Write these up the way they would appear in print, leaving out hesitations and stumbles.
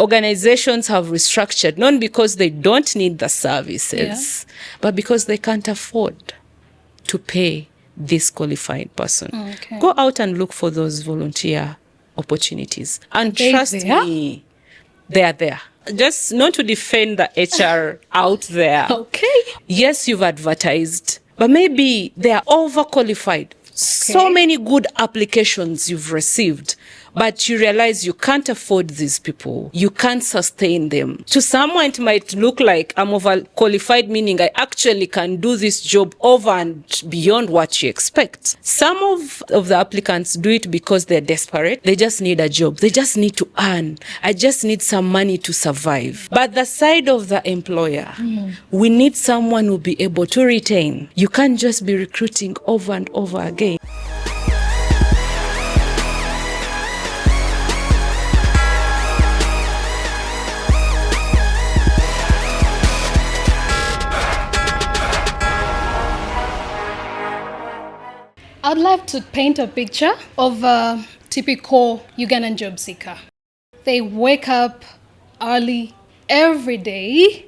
organizations have restructured, not because they don't need the services, but because they can't afford to pay this qualified person. Okay. Go out and look for those volunteer opportunities. And trust me, they are there. Just not to defend the HR out there. Okay. Yes, you've advertised, but maybe they are overqualified. So many good applications you've received, but you realize you can't afford these people. You can't sustain them. To someone, it might look like I'm overqualified, meaning I actually can do this job over and beyond what you expect. Some of the applicants do it because they're desperate. They just need a job. They just need to earn. I just need some money to survive. But the side of the employer, we need someone who will be able to retain. You can't just be recruiting over and over again. I'd like to paint a picture of a typical Ugandan job seeker. They wake up early every day,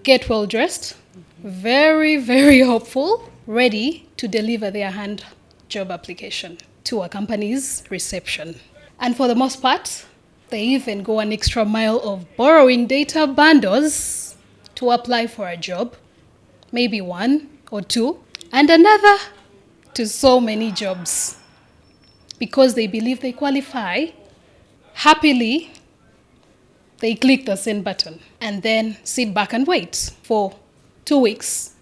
get well dressed, very, very hopeful, ready to deliver their hand job application to a company's reception. And for the most part, they even go an extra mile of borrowing data bundles to apply for a job, maybe one or two, and another to so many jobs. Because they believe they qualify, happily, they click the send button and then sit back and wait for 2 weeks,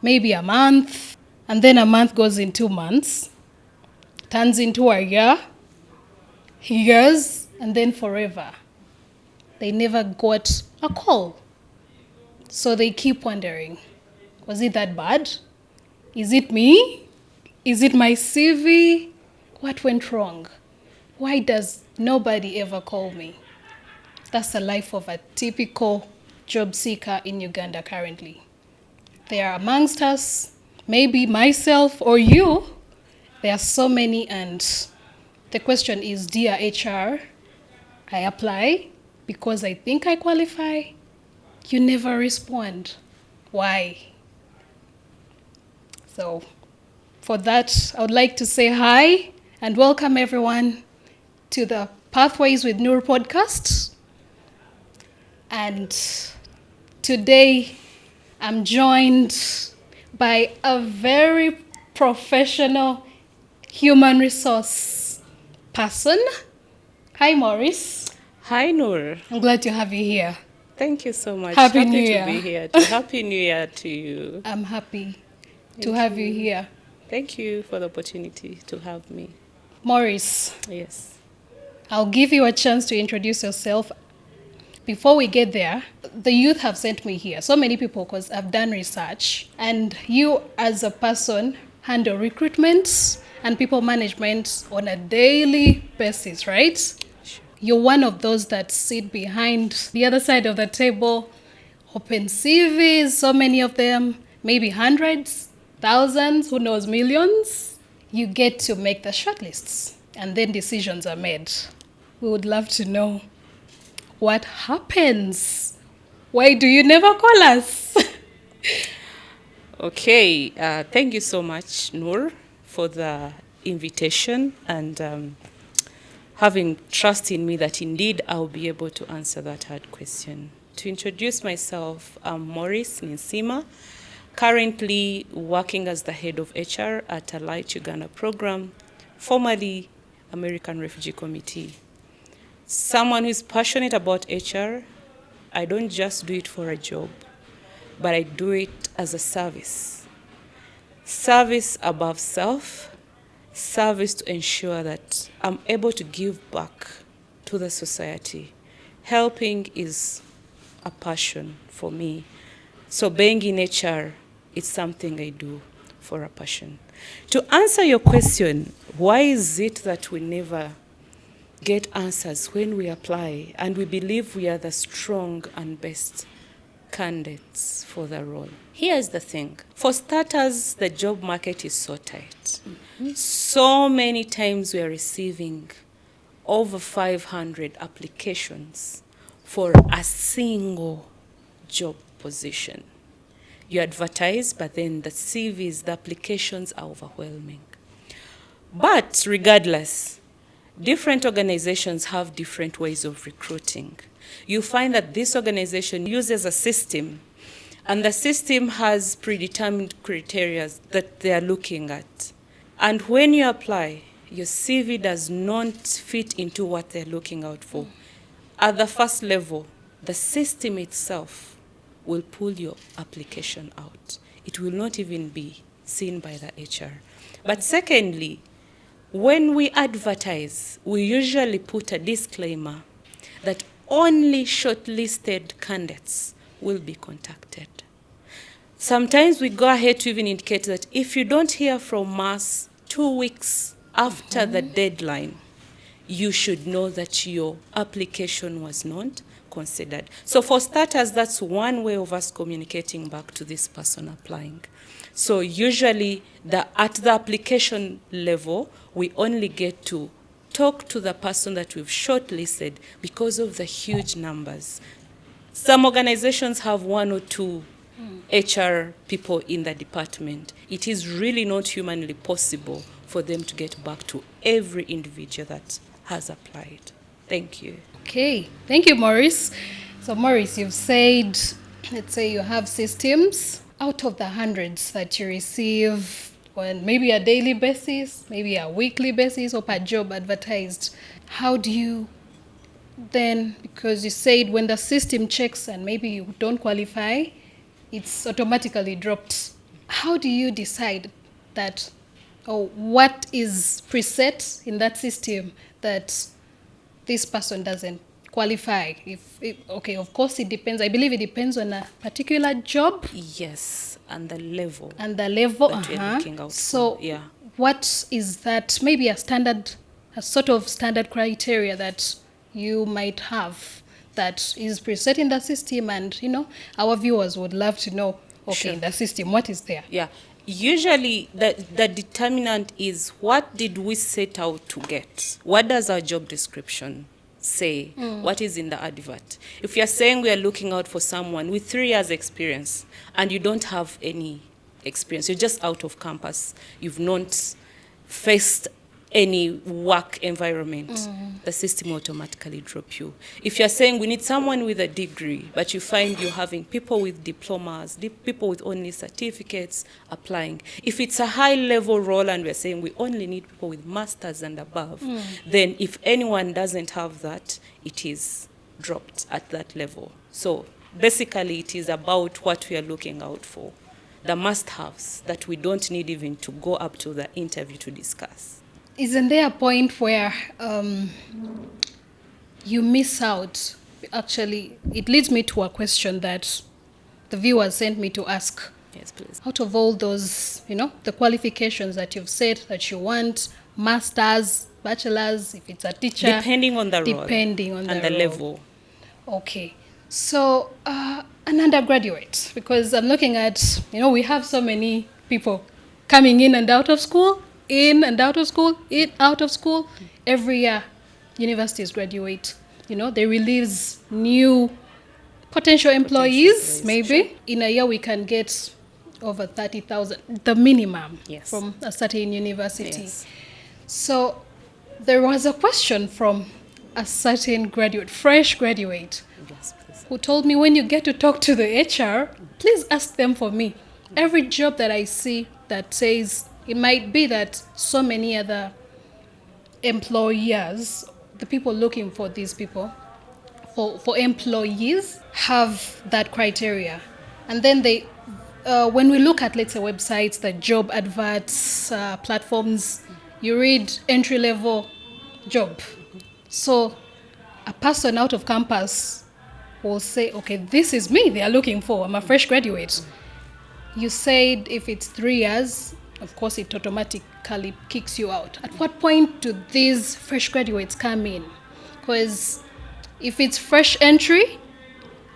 maybe a month, and then a month goes in 2 months, turns into a year, years, and then forever. They never got a call. So they keep wondering, was it that bad? Is it me? Is it my CV? What went wrong? Why does nobody ever call me? That's the life of a typical job seeker in Uganda currently. They are amongst us, maybe myself or you. There are so many, and the question is, dear HR, I apply because I think I qualify. You never respond. Why? So for that, I would like to say hi and welcome everyone to the Pathways with Noor podcast. And today I'm joined by a very professional human resource person. Hi, Moris. Hi, Noor. I'm glad to have you here. Thank you so much. Happy New to Year. be here. Happy New Year to you. I'm happy to have you here. Thank you for the opportunity to have me. Moris, Yes. I'll give you a chance to introduce yourself. Before we get there, the youth have sent me here. So many people, because I've done research. And you as a person handle recruitment and people management on a daily basis, right? Sure. You're one of those that sit behind the other side of the table, open CVs, so many of them, maybe hundreds, thousands, who knows, millions. You get to make the shortlists and then decisions are made. We would love to know what happens. Why do you never call us? Okay. Thank you so much, Noor, for the invitation and having trust in me that indeed I'll be able to answer that hard question. To introduce myself, I'm Moris Ninsiima, currently working as the head of HR at Alight Uganda program, formerly American Refugee Committee. Someone who's passionate about HR. I don't just do it for a job, but I do it as a service. Service above self, service to ensure that I'm able to give back to the society. Helping is a passion for me. So being in HR, it's something I do for a passion. To answer your question, why is it that we never get answers when we apply and we believe we are the strong and best candidates for the role? Here's the thing. For starters, the job market is so tight. So many times we are receiving over 500 applications for a single job position. You advertise, but then the CVs, the applications are overwhelming. But regardless, different organizations have different ways of recruiting. You find that this organization uses a system, and the system has predetermined criteria that they are looking at. And when you apply, your CV does not fit into what they're looking out for. At the first level, the system itself will pull your application out. It will not even be seen by the HR. But secondly, when we advertise, we usually put a disclaimer that only shortlisted candidates will be contacted. Sometimes we go ahead to even indicate that if you don't hear from us 2 weeks after the deadline, you should know that your application was not considered. So for starters, that's one way of us communicating back to this person applying. So usually at the application level, we only get to talk to the person that we've shortlisted because of the huge numbers. Some organizations have 1 or 2 HR people in the department. It is really not humanly possible for them to get back to every individual that has applied. Thank you. Okay, thank you, Moris. So, Moris, you've said, let's say you have systems out of the hundreds that you receive on maybe a daily basis, maybe a weekly basis, or per job advertised. How do you then, because you said when the system checks and maybe you don't qualify, it's automatically dropped. How do you decide that, or what is preset in that system that this person doesn't qualify? Okay, of course it depends. I believe it depends on a particular job. Yes, and the level. And the level. That we're looking out so for. Yeah. What is that? Maybe a sort of standard criteria that you might have that is preset in the system, and our viewers would love to know. Okay, sure. In the system, what is there? Yeah. Usually, the determinant is what did we set out to get? What does our job description say? What is in the advert? If you're saying we are looking out for someone with 3 years experience and you don't have any experience, you're just out of campus, you've not faced any work environment, the system will automatically drop you. If you're saying we need someone with a degree, but you find you're having people with diplomas, people with only certificates applying. If it's a high-level role and we're saying we only need people with masters and above, then if anyone doesn't have that, it is dropped at that level. So basically it is about what we are looking out for, the must-haves that we don't need even to go up to the interview to discuss. Isn't there a point where you miss out? Actually, it leads me to a question that the viewers sent me to ask. Yes, please. Out of all those, the qualifications that you've said that you want, masters, bachelors, if it's a teacher. Depending on the role. Depending on and the role. level. Okay. So, an undergraduate, because I'm looking at, we have so many people coming in and out of school. In and out of school, every year universities graduate. They release new potential employees, maybe. Sure. In a year we can get over 30,000, the minimum, yes, from a certain university. Yes. So there was a question from a certain graduate, fresh graduate, yes, who told me, when you get to talk to the HR, please ask them for me. Every job that I see that says, it might be that so many other employers, the people looking for these people, for employees, have that criteria. And then they, when we look at, let's say, websites, the job adverts, platforms, you read entry-level job. So a person out of campus will say, okay, this is me they are looking for. I'm a fresh graduate. You said if it's 3 years, of course, it automatically kicks you out. At what point do these fresh graduates come in? Because if it's fresh entry,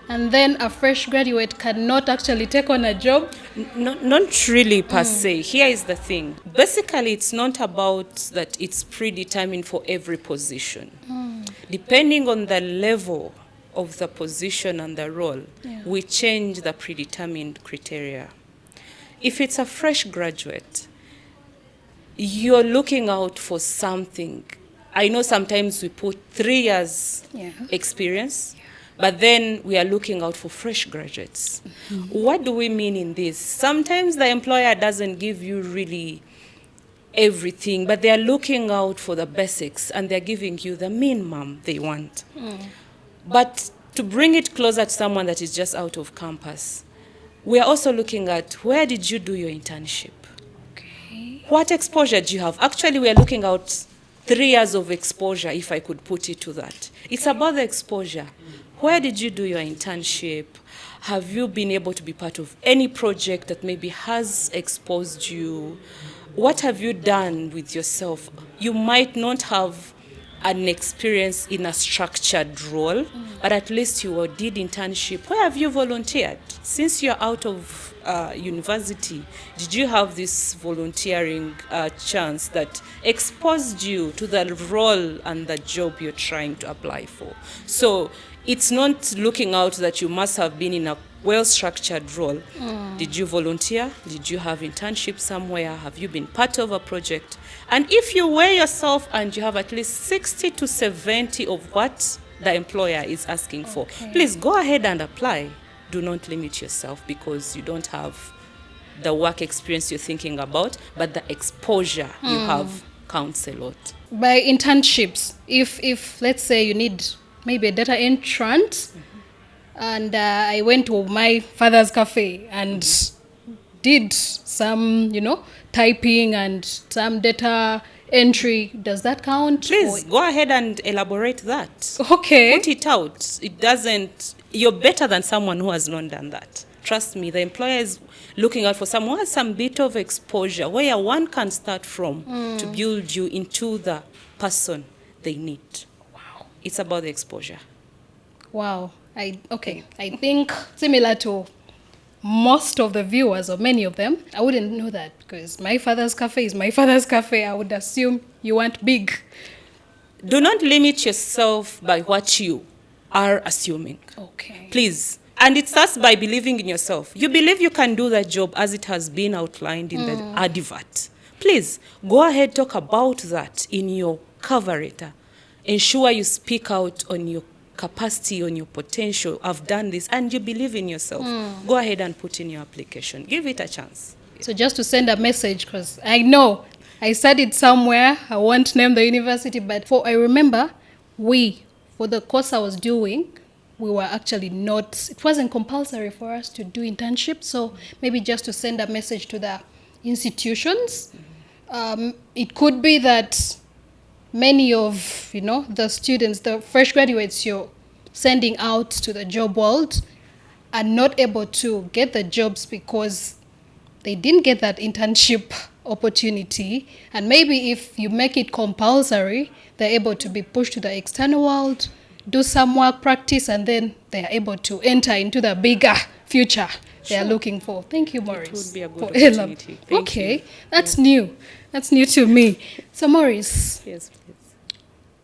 and then a fresh graduate cannot actually take on a job? Not really per se. Here is the thing. Basically, it's not about that it's predetermined for every position. Depending on the level of the position and the role, we change the predetermined criteria. If it's a fresh graduate, you're looking out for something. I know sometimes we put 3 years experience, but then we are looking out for fresh graduates. What do we mean in this? Sometimes the employer doesn't give you really everything, but they are looking out for the basics and they're giving you the minimum they want. But to bring it closer to someone that is just out of campus, we are also looking at where did you do your internship? What exposure do you have? Actually, we are looking at 3 years of exposure, if I could put it to that. It's about the exposure. Where did you do your internship? Have you been able to be part of any project that maybe has exposed you? What have you done with yourself? You might not have an experience in a structured role, but at least you did internship. Where have you volunteered? Since you're out of university, did you have this volunteering chance that exposed you to the role and the job you're trying to apply for? So it's not looking out that you must have been in a well-structured role. Did you volunteer? Did you have internship somewhere? Have you been part of a project? And if you weigh yourself and you have at least 60 to 70 of what the employer is asking for, please go ahead and apply. Do not limit yourself because you don't have the work experience you're thinking about, but the exposure you have counts a lot. By internships, if let's say you need maybe a data entrant, and I went to my father's cafe and did some, typing and some data entry, does that count? Please go ahead and elaborate that. Okay. Put it out. It doesn't, you're better than someone who has not done that. Trust me, the employer is looking out for someone who has some bit of exposure where one can start from to build you into the person they need. Wow. It's about the exposure. Wow. I think similar to most of the viewers, or many of them, I wouldn't know that because my father's cafe is my father's cafe. I would assume you want big. Do not limit yourself by what you are assuming. Okay. Please. And it starts by believing in yourself. You believe you can do the job as it has been outlined in the advert. Please, go ahead, talk about that in your cover letter. Ensure you speak out on your capacity, on your potential. I've done this, and you believe in yourself. Go ahead and put in your application. Give it a chance. So just to send a message, because I know I studied somewhere, I won't name the university, but I remember for the course I was doing, we were actually it wasn't compulsory for us to do internships. So maybe just to send a message to the institutions. It could be that many of, the students, the fresh graduates you're sending out to the job world are not able to get the jobs because they didn't get that internship opportunity. And maybe if you make it compulsory, they're able to be pushed to the external world, do some work practice, and then they're able to enter into the bigger future they're looking for. Thank you, Moris. It would be a good opportunity. Thank you. That's new. That's new to me. So, Moris. Yes, please.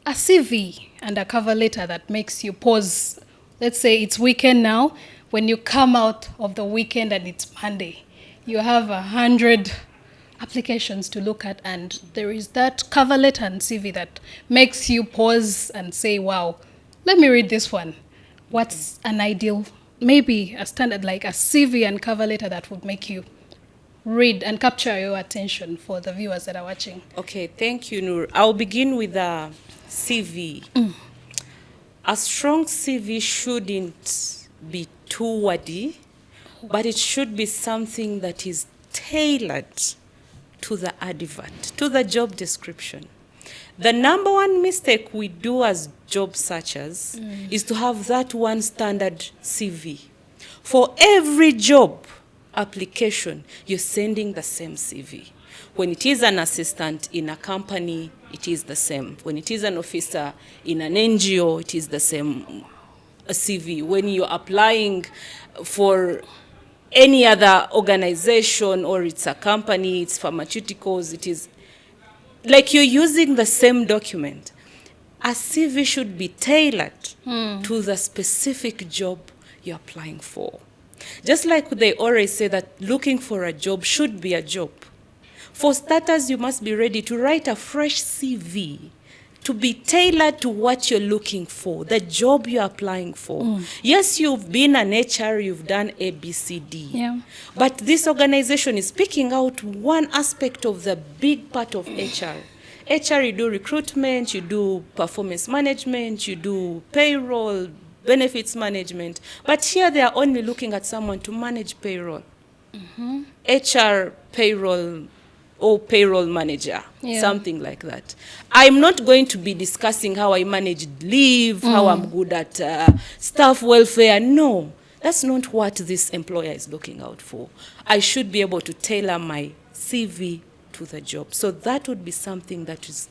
A CV and a cover letter that makes you pause. Let's say it's weekend now. When you come out of the weekend and it's Monday, you have 100 applications to look at, and there is that cover letter and CV that makes you pause and say, wow, let me read this one. What's an ideal, maybe a standard like a CV and cover letter that would make you read and capture your attention for the viewers that are watching? Okay, thank you, Noor. I'll begin with a CV. A strong CV shouldn't be too wordy, but it should be something that is tailored to the advert, to the job description. The number one mistake we do as job searchers is to have that one standard CV. For every job application, you're sending the same CV. When it is an assistant in a company, it is the same. When it is an officer in an NGO, it is the same. a CV. When you're applying for any other organization, or it's a company, it's pharmaceuticals, it is like you're using the same document. A CV should be tailored to the specific job you're applying for. Just like they always say that looking for a job should be a job. For starters, you must be ready to write a fresh CV to be tailored to what you're looking for, the job you're applying for. Yes, you've been an HR, you've done A, B, C, D. Yeah. But this organization is picking out one aspect of the big part of HR. HR, you do recruitment, you do performance management, you do payroll, benefits management. But here they are only looking at someone to manage payroll. HR, payroll, or payroll manager, something like that. I'm not going to be discussing how I managed leave, how I'm good at staff welfare. No, that's not what this employer is looking out for. I should be able to tailor my CV to the job. So that would be something that is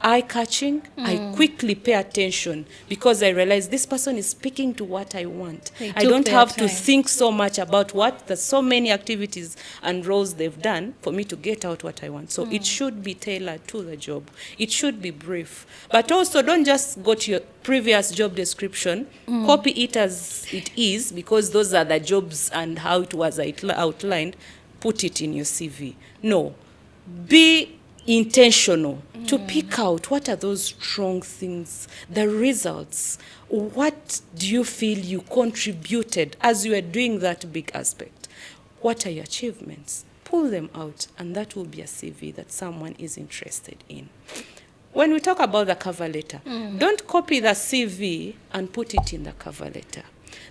eye-catching. I quickly pay attention because I realize this person is speaking to what I want. I don't have to think so much about what the so many activities and roles they've done for me to get out what I want. So it should be tailored to the job. It should be brief. But also don't just go to your previous job description, copy it as it is, because those are the jobs and how it was outlined. Put it in your CV. No. Be intentional to pick out what are those strong things, the results. What do you feel you contributed as you are doing that big aspect? What are your achievements? Pull them out, and that will be a CV that someone is interested in. When we talk about the cover letter, don't copy the CV and put it in the cover letter.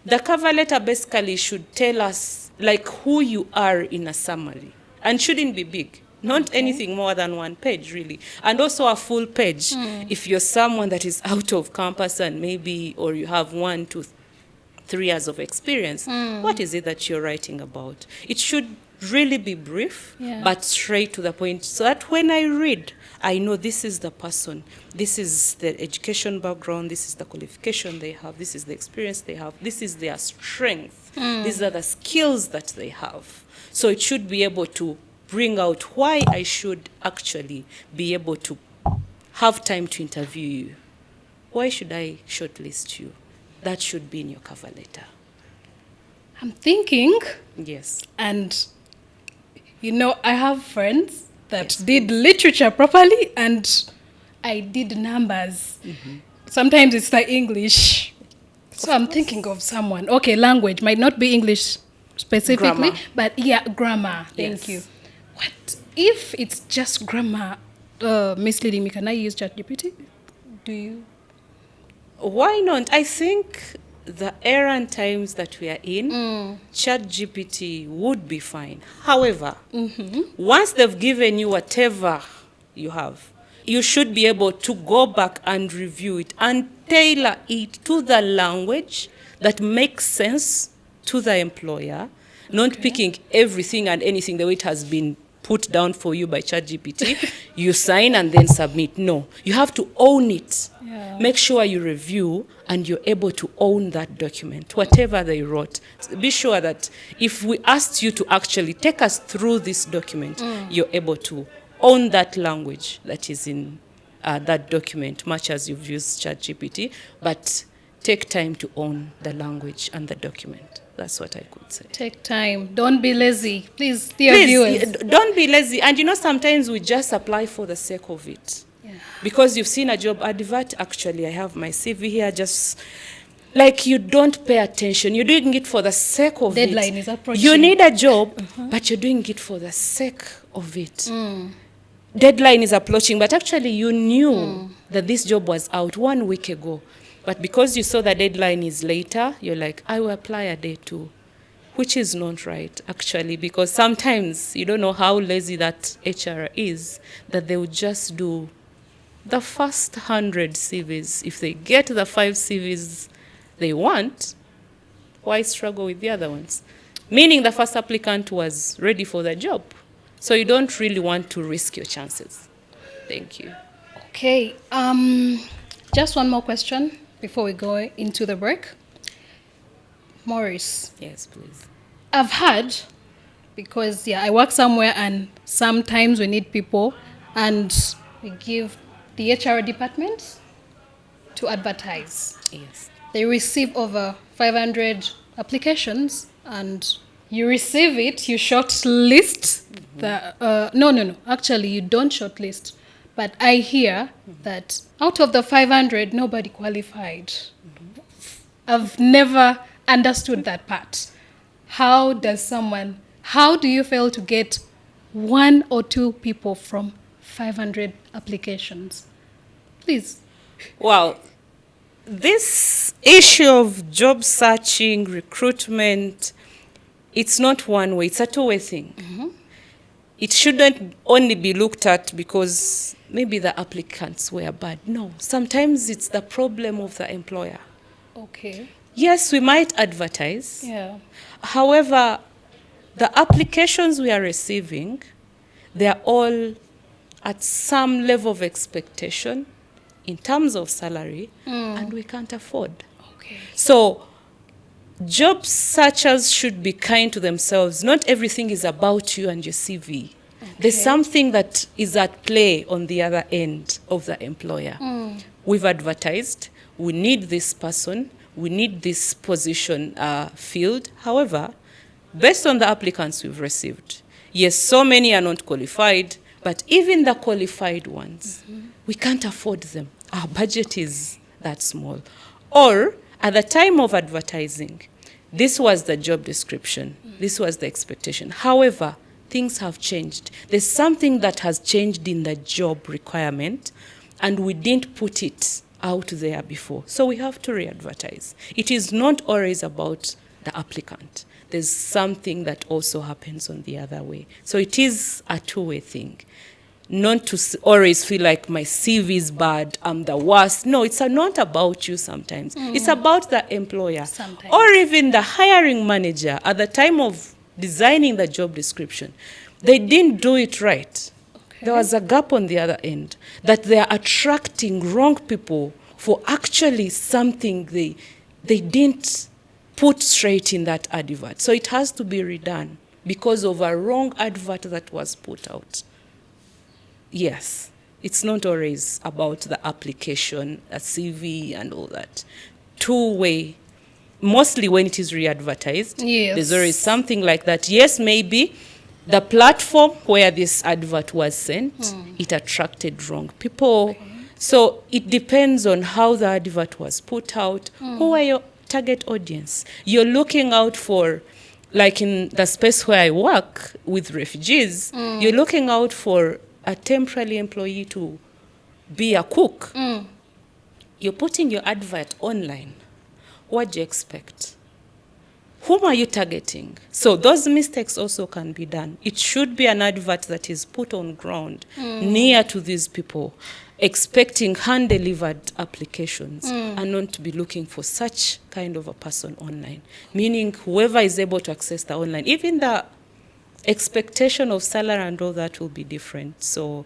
The cover letter basically should tell us like who you are in a summary, and shouldn't be big. Not anything more than one page, really. And also a full page. If you're someone that is out of campus and maybe, or you have 1 to 3 years of experience, what is it that you're writing about? It should really be brief, but straight to the point, so that when I read, I know this is the person, this is the education background, this is the qualification they have, this is the experience they have, this is their strength, these are the skills that they have. So it should be able to bring out why I should actually be able to have time to interview you. Why should I shortlist you? That should be in your cover letter. I'm thinking. Yes. And, you know, I have friends that did literature properly, and I did numbers. Sometimes it's like English. So I'm thinking of someone. Okay, language might not be English specifically, but grammar. Thank you. What if it's just grammar misleading me? Can I use ChatGPT? Do you? Why not? I think the errand times that we are in, ChatGPT would be fine. However, once they've given you whatever you have, you should be able to go back and review it and tailor it to the language that makes sense to the employer, not picking everything and anything the way it has been put down for you by ChatGPT. You sign and then submit. No, you have to own it. Make sure you review and you're able to own that document, whatever they wrote. Be sure that if we asked you to actually take us through this document, you're able to own that language that is in that document, much as you've used ChatGPT, but take time to own the language and the document. That's what I could say. Take time. Don't be lazy. Please, dear viewers. Don't be lazy. And you know, sometimes we just apply for the sake of it. Because you've seen a job advert. Actually, I have my CV here. Just like you don't pay attention. You're doing it for the sake of it. Deadline is approaching. You need a job, but you're doing it for the sake of it. Deadline is approaching, but actually you knew that this job was out 1 week ago. But because you saw the deadline is later, you're like, I will apply a day too, which is not right, actually, because sometimes you don't know how lazy that HR is, that they would just do the first 100 CVs. If they get the 5 CVs they want, why struggle with the other ones? Meaning the first applicant was ready for the job. So you don't really want to risk your chances. Thank you. Okay. Just one more question before we go into the break. Morris, Yes, please. I've heard, because I work somewhere and sometimes we need people and we give the HR department to advertise. Yes. They receive over 500 applications and you receive it, you shortlist no. Actually, you don't shortlist. But I hear that out of the 500, nobody qualified. I've never understood that part. How do you fail to get one or two people from 500 applications? Please. Well, this issue of job searching, recruitment, it's not one way, it's a two-way thing. It shouldn't only be looked at because maybe the applicants were bad. No, sometimes it's the problem of the employer. Okay. Yes, we might advertise. Yeah. However, the applications we are receiving, they are all at some level of expectation in terms of salary, and we can't afford. Okay. So job searchers should be kind to themselves. Not everything is about you and your CV. There's something that is at play on the other end of the employer. We've advertised, we need this person, we need this position filled. However, based on the applicants we've received, yes, so many are not qualified, but even the qualified ones, we can't afford them. Our budget is that small. Or at the time of advertising, this was the job description, this was the expectation. However, things have changed. There's something that has changed in the job requirement, and we didn't put it out there before. So we have to re-advertise. It is not always about the applicant. There's something that also happens on the other way. So it is a two-way thing. Not to always feel like my CV is bad, I'm the worst. No, it's not about you sometimes. It's about the employer. Sometimes. Or even the hiring manager at the time of designing the job description. They didn't do it right. Okay. There was a gap on the other end, that they are attracting wrong people for actually something they didn't put straight in that advert. So it has to be redone because of a wrong advert that was put out. Yes, it's not always about the application, a CV and all that. Two-way, mostly when it is re-advertised, Yes. there's always something like that. Yes, maybe the platform where this advert was sent, it attracted wrong people. Okay. So it depends on how the advert was put out. Who are your target audience? You're looking out for, like in the space where I work with refugees, you're looking out for a temporary employee to be a cook. You're putting your advert online. What do you expect? Whom are you targeting? So those mistakes also can be done. It should be an advert that is put on ground near to these people, expecting hand-delivered applications and not to be looking for such kind of a person online. Meaning whoever is able to access the online, even the expectation of salary and all that will be different. So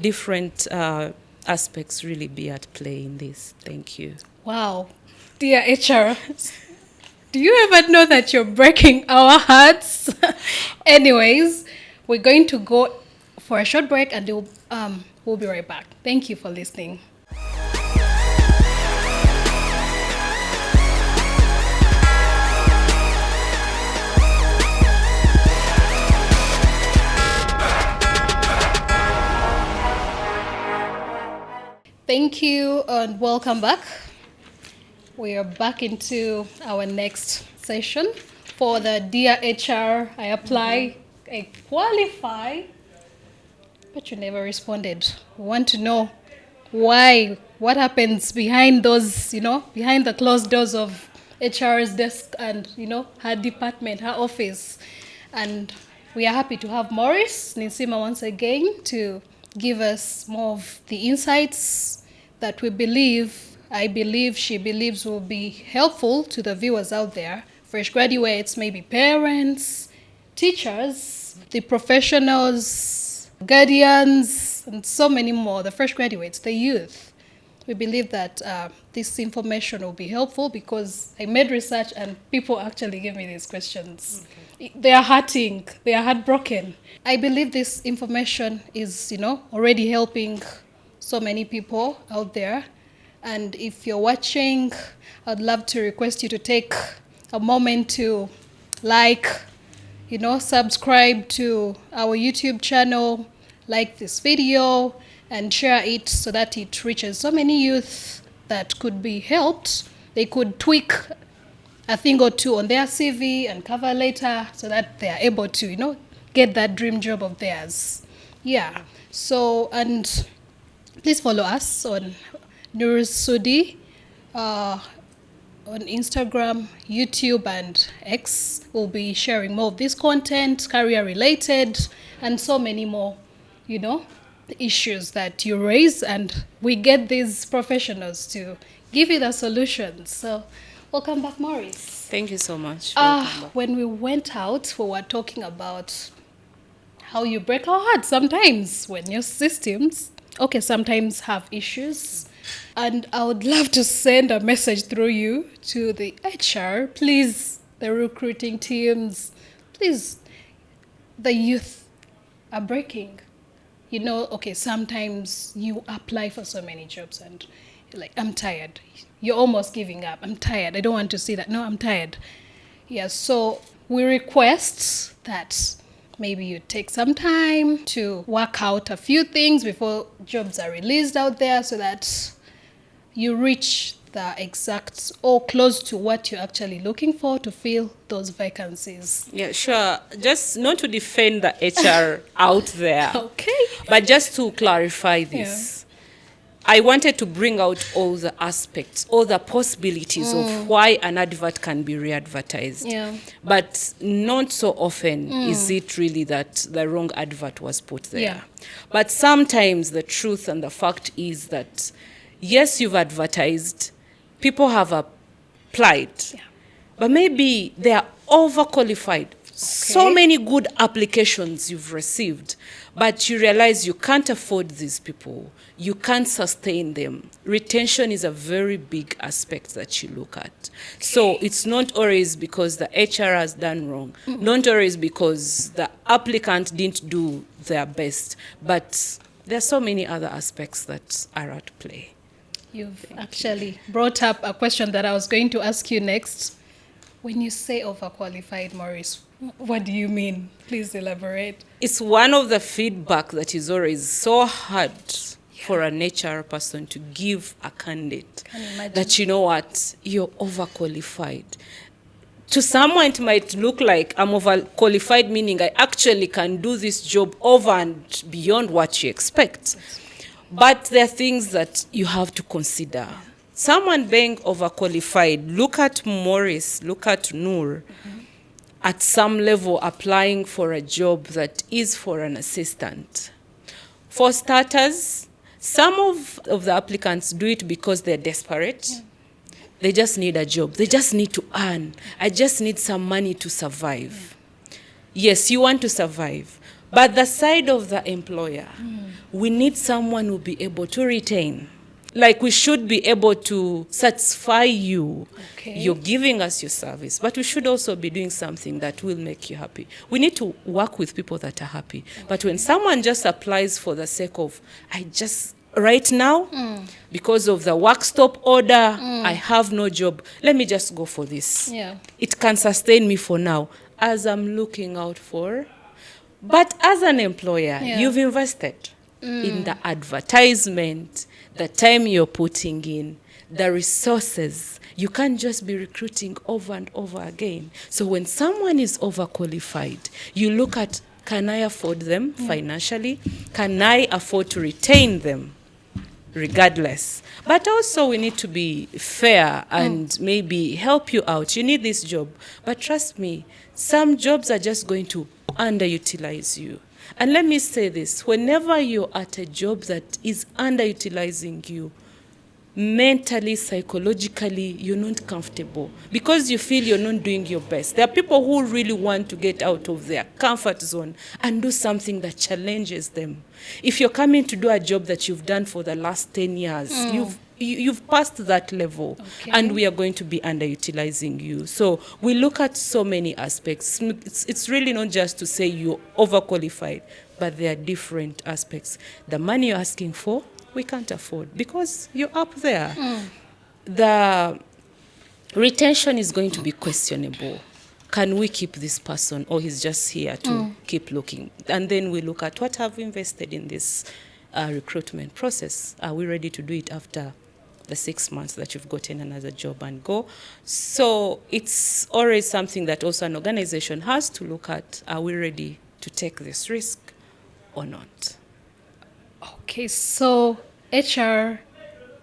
different aspects really be at play in this. Thank you. Wow. Dear HR, do you ever know that you're breaking our hearts? Anyways, we're going to go for a short break and we'll be right back. Thank you for listening. Thank you and welcome back. We are back into our next session for the Dear HR, I apply, I qualify, but you never responded. We want to know why, what happens behind those, behind the closed doors of HR's desk and, her department, her office. And we are happy to have Moris Ninsiima once again to give us more of the insights that she believes will be helpful to the viewers out there. Fresh graduates, maybe parents, teachers, the professionals, guardians, and so many more, the fresh graduates, the youth. we believe that this information will be helpful because I made research and people actually gave me these questions. Okay. They are hurting. They are heartbroken. I believe this information is, already helping so many people out there. And if you're watching, I'd love to request you to take a moment to subscribe to our YouTube channel, like this video, and share it so that it reaches so many youth that could be helped. They could tweak a thing or two on their CV and cover letter so that they are able to, get that dream job of theirs. Yeah. So, and please follow us on Noor Sudi on Instagram, YouTube, and X. We'll be sharing more of this content, career related, and so many more, issues that you raise, and we get these professionals to give you the solutions. So welcome back, Moris. Thank you so much. When we went out, we were talking about how you break our hearts sometimes when your systems, sometimes have issues. And I would love to send a message through you to the HR, please, the recruiting teams, please, the youth are breaking. Sometimes you apply for so many jobs and you're like, I'm tired. You're almost giving up. I'm tired. I don't want to see that. No, I'm tired. Yeah, so we request that maybe you take some time to work out a few things before jobs are released out there so that you reach the exact or close to what you're actually looking for to fill those vacancies. Yeah, sure. Just not to defend the HR out there. Okay. But just to clarify this. Yeah. I wanted to bring out all the aspects, all the possibilities of why an advert can be re-advertised. Yeah. But not so often is it really that the wrong advert was put there. Yeah. But sometimes the truth and the fact is that, yes, you've advertised, people have applied, but maybe they are overqualified. Okay. So many good applications you've received, but you realize you can't afford these people. You can't sustain them. Retention is a very big aspect that you look at. Okay. So it's not always because the HR has done wrong, not always because the applicant didn't do their best, but there are so many other aspects that are at play. You've actually brought up a question that I was going to ask you next. When you say overqualified, Moris, what do you mean? Please elaborate. It's one of the feedback that is always so hard for an HR person to give a candidate. That, you're overqualified. To someone, it might look like I'm overqualified, meaning I actually can do this job over and beyond what you expect. But there are things that you have to consider. Someone being overqualified, look at Moris, look at Noor, at some level applying for a job that is for an assistant. For starters, some of the applicants do it because they're desperate. Yeah. They just need a job. They just need to earn. I just need some money to survive. Yeah. Yes, you want to survive. But the side of the employer, we need someone who will be able to retain. Like, we should be able to satisfy you. Okay. You're giving us your service, but we should also be doing something that will make you happy. We need to work with people that are happy. Okay. But when someone just applies for the sake of, right now, because of the work stop order, I have no job, let me just go for this. Yeah. It can sustain me for now, as I'm looking out for. But as an employer, you've invested in the advertisement, the time you're putting in, the resources. You can't just be recruiting over and over again. So when someone is overqualified, you look at, can I afford them financially? Can I afford to retain them regardless? But also we need to be fair and maybe help you out. You need this job. But trust me, some jobs are just going to underutilize you. And let me say this, whenever you're at a job that is underutilizing you, mentally, psychologically, you're not comfortable because you feel you're not doing your best. There are people who really want to get out of their comfort zone and do something that challenges them. If you're coming to do a job that you've done for the last 10 years, you've passed that level, and we are going to be underutilizing you. So we look at so many aspects. It's really not just to say you're overqualified, but there are different aspects. The money you're asking for, we can't afford because you're up there. The retention is going to be questionable. Can we keep this person, or he's just here to keep looking? And then we look at what have we invested in this recruitment process. Are we ready to do it after the 6 months that you've gotten another job and go? So it's always something that also an organization has to look at. Are we ready to take this risk or not? Okay, so HR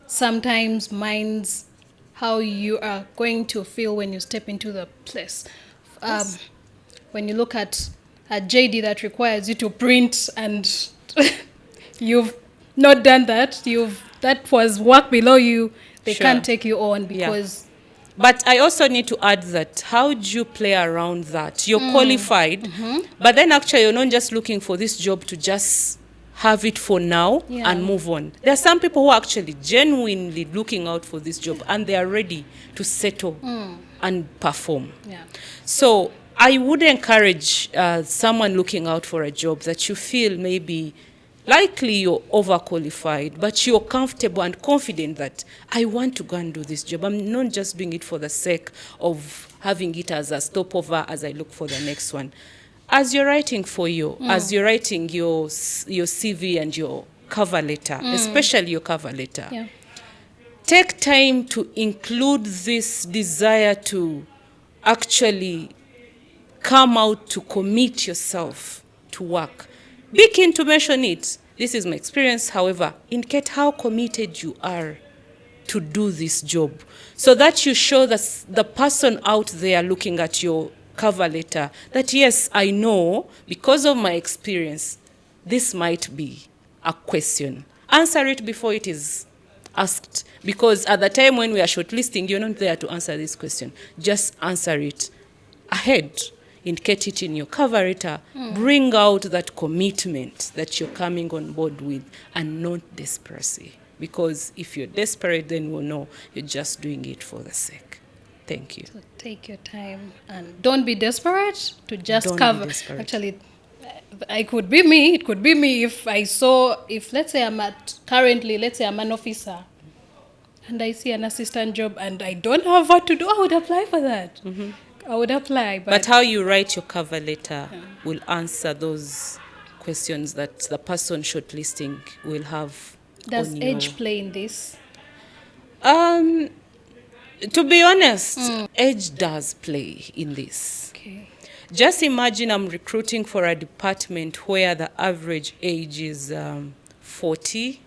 sometimes minds how you are going to feel when you step into the place. Yes. When you look at a JD that requires you to print and you've not done that, that was work below you, they Sure. can't take you on because... But I also need to add that how do you play around that? You're qualified, but then actually you're not just looking for this job to just have it for now and move on. There are some people who are actually genuinely looking out for this job and they are ready to settle and perform. Yeah. So I would encourage someone looking out for a job that you feel maybe likely you're overqualified, but you're comfortable and confident that I want to go and do this job. I'm not just doing it for the sake of having it as a stopover as I look for the next one. As you're writing for you, as you're writing your CV and your cover letter, especially your cover letter, take time to include this desire to actually come out to commit yourself to work. Be keen to mention it. This is my experience. However, indicate how committed you are to do this job so that you show the person out there looking at your cover letter that, yes, I know because of my experience, this might be a question. Answer it before it is asked, because at the time when we are shortlisting, you're not there to answer this question. Just answer it ahead. Indicate it in your cover letter. Bring out that commitment that you're coming on board with and not desperation. Because if you're desperate, then we'll know you're just doing it for the sake. Thank you. So take your time and don't be desperate to just Don't be cover. desperate. Actually, it could be me. It could be me if let's say I'm an officer and I see an assistant job and I don't have what to do, I would apply for that. I would apply. But how you write your cover letter will answer those questions that the person shortlisting will have. Does on age your... play in this? To be honest, age does play in this. Okay. Just imagine I'm recruiting for a department where the average age is 40.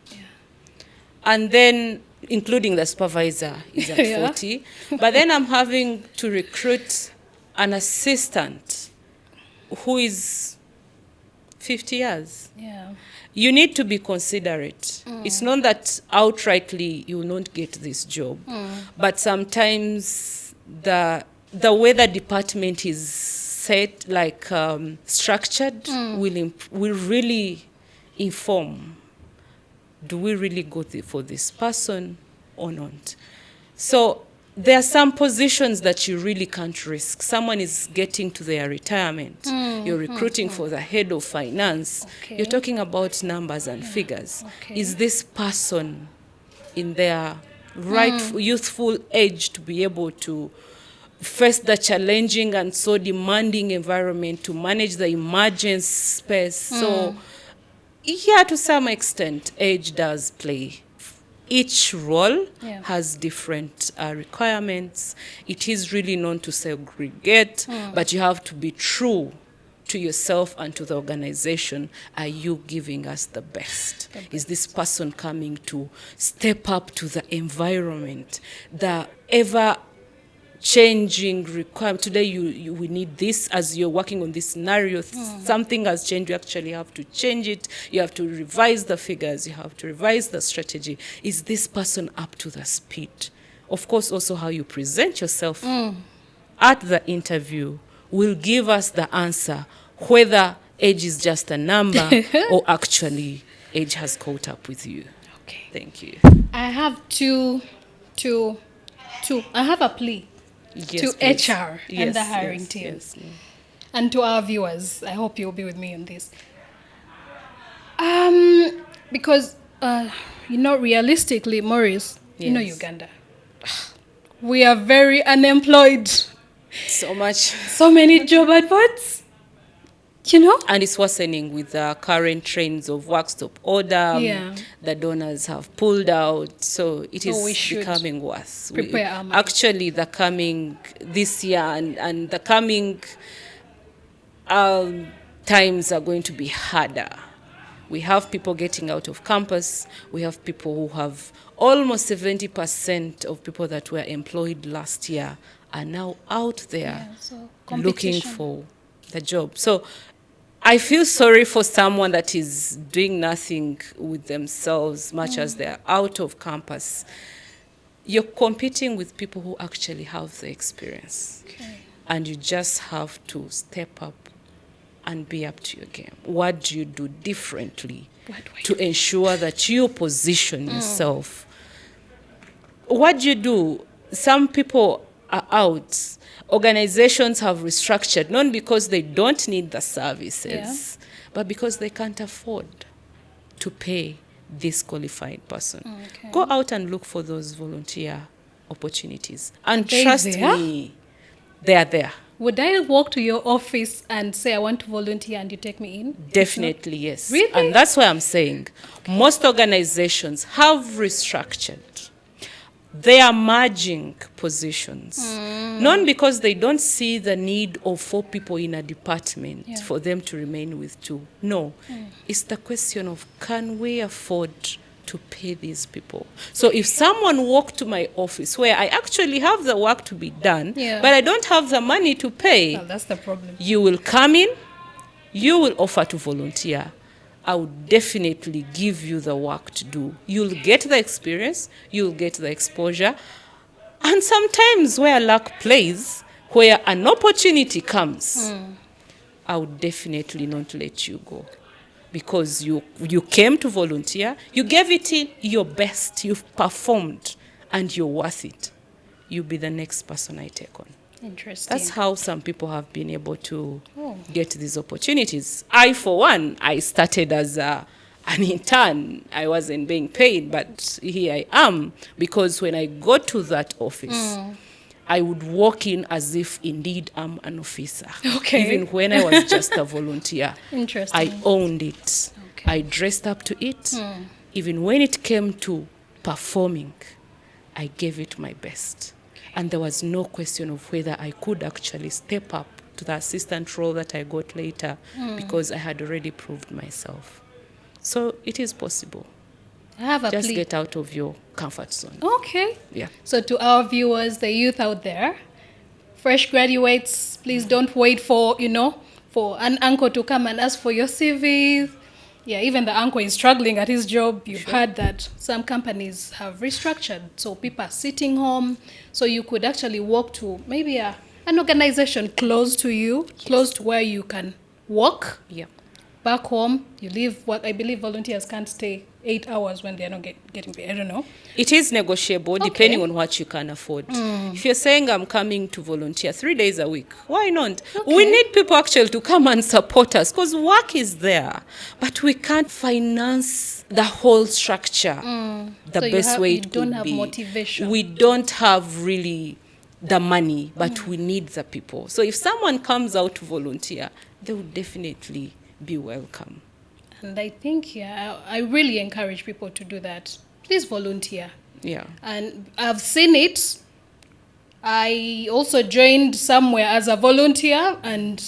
And then, including the supervisor, is at 40. But then I'm having to recruit an assistant who is 50 years. Yeah. You need to be considerate. It's not that outrightly you will not get this job, but sometimes the way the department is set, like structured, will really inform. Do we really go for this person or not? So there are some positions that you really can't risk. Someone is getting to their retirement. You're recruiting for the head of finance. Okay. You're talking about numbers and figures. Okay. Is this person in their youthful age to be able to face the challenging and so demanding environment, to manage the emergency space? So yeah, to some extent, age does play. Each role has different requirements. It is really not to segregate, but you have to be true to yourself and to the organization. Are you giving us the best? Is this person coming to step up to the environment, the ever changing requirement? Today we need this. As you're working on this scenario, something has changed. You actually have to change it. You have to revise the figures. You have to revise the strategy. Is this person up to the speed? Of course, also how you present yourself at the interview will give us the answer whether age is just a number or actually age has caught up with you. Okay. Thank you. I have two. I have a plea Yes, to please. HR and the hiring team. Yes, no. And to our viewers. I hope you'll be with me on this. Because, realistically, Maurice, Yes. Uganda. We are very unemployed. So much. So many job adverts. And it's worsening with the current trends of work stop order. Yeah. The donors have pulled out. So it So we is should becoming worse. prepare our mind. Actually, the coming this year and the coming times are going to be harder. We have people getting out of campus. We have people who have almost 70% of people that were employed last year are now out there So looking competition. for the job. So I feel sorry for someone that is doing nothing with themselves, much as they're out of campus. You're competing with people who actually have the experience. Okay. And you just have to step up and be up to your game. What do you do differently What do I to ensure that you position yourself? What do you do? Some people are out. Organizations have restructured, not because they don't need the services, but because they can't afford to pay this qualified person. Okay. Go out and look for those volunteer opportunities. And they trust there? me, they are there. Would I walk to your office and say I want to volunteer and you take me in? Definitely, yes. Really? And that's why I'm saying most organizations have restructured. They are merging positions. Not because they don't see the need of 4 people in a department for them to remain with 2. No. It's the question of, can we afford to pay these people? So if someone walked to my office where I actually have the work to be done, but I don't have the money to pay, Well, that's the problem. you will come in, you will offer to volunteer. I would definitely give you the work to do. You'll get the experience, you'll get the exposure. And sometimes where luck plays, where an opportunity comes, I would definitely not let you go. Because you came to volunteer, you gave it your best, you've performed, and you're worth it. You'll be the next person I take on. Interesting. That's how some people have been able to get these opportunities. I, for one, I started as an intern. I wasn't being paid, but here I am. Because when I got to that office, I would walk in as if indeed I'm an officer. Okay. Even when I was just a volunteer. Interesting. I owned it. Okay. I dressed up to it. Even when it came to performing, I gave it my best. And there was no question of whether I could actually step up to the assistant role that I got later because I had already proved myself. So it is possible. I have a Just plea. get out of your comfort zone. Okay. Yeah. So to our viewers, the youth out there, fresh graduates, please don't wait for, for an uncle to come and ask for your CV. Yeah, even the uncle is struggling at his job. You've heard that some companies have restructured. So people are sitting home. So you could actually walk to maybe an organization close to you, close to where you can walk. Yeah. Back home, you leave what I believe volunteers can't stay 8 hours when they're not getting paid. I don't know. It is negotiable depending on what you can afford. If you're saying I'm coming to volunteer 3 days a week, why not? Okay. We need people actually to come and support us because work is there, but we can't finance the whole structure the So best way you it don't could have be. motivation. We don't have really the money, but we need the people. So if someone comes out to volunteer, they would definitely be welcome. And I think, I really encourage people to do that. Please volunteer. Yeah. And I've seen it. I also joined somewhere as a volunteer and,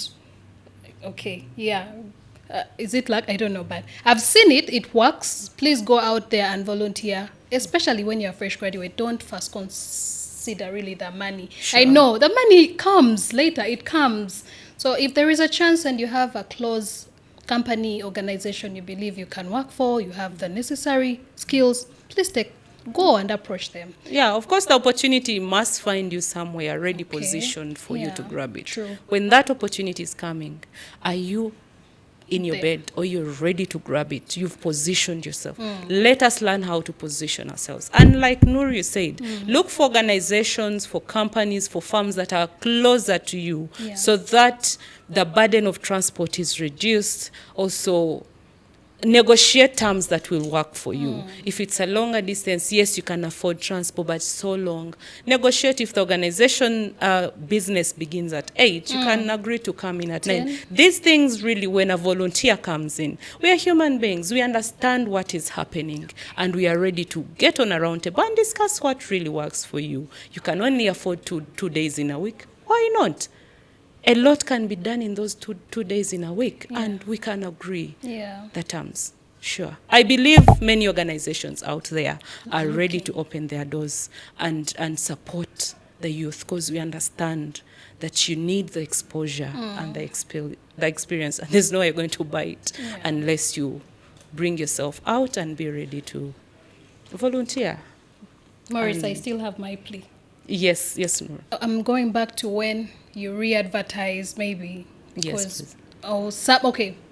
is it luck? I don't know, but I've seen it. It works. Please go out there and volunteer, especially when you're a fresh graduate. Don't first consider really the money. Sure. I know the money comes later. It comes. So if there is a chance and you have a close company, organization you believe you can work for, you have the necessary skills, please go and approach them. Yeah, of course, the opportunity must find you somewhere ready positioned for you to grab it. True. When that opportunity is coming, are you in your bed or you're ready to grab it. You've positioned yourself. Let us learn how to position ourselves. And like Noor, you said, look for organizations, for companies, for firms that are closer to you so that the burden of transport is reduced. Also, negotiate terms that will work for you. If it's a longer distance, yes, you can afford transport, but so long. Negotiate if the organization business begins at 8, you can agree to come in at 9. These things really, when a volunteer comes in, we are human beings. We understand what is happening, and we are ready to get on a round table and discuss what really works for you. You can only afford two days in a week. Why not? A lot can be done in those two days in a week, and we can agree the terms. Sure. I believe many organizations out there are ready to open their doors and support the youth, because we understand that you need the exposure and the experience, and there's no way you're going to buy it unless you bring yourself out and be ready to volunteer. Moris, I still have my plea. Yes, Noor. I'm going back to when you re-advertise, maybe. Yes, please.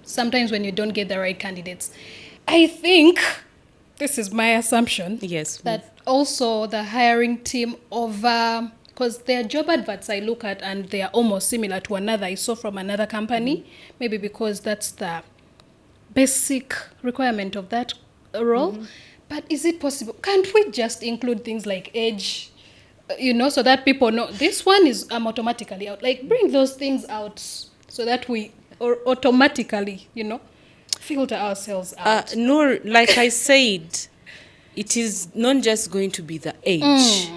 Sometimes when you don't get the right candidates. I think, this is my assumption, that also the hiring team of, because their job adverts I look at and they are almost similar to another I saw from another company, maybe because that's the basic requirement of that role. But is it possible? Can't we just include things like age, so that people know this one is automatically out? Like, bring those things out so that we automatically, filter ourselves out. Noor, like I said, it is not just going to be the age.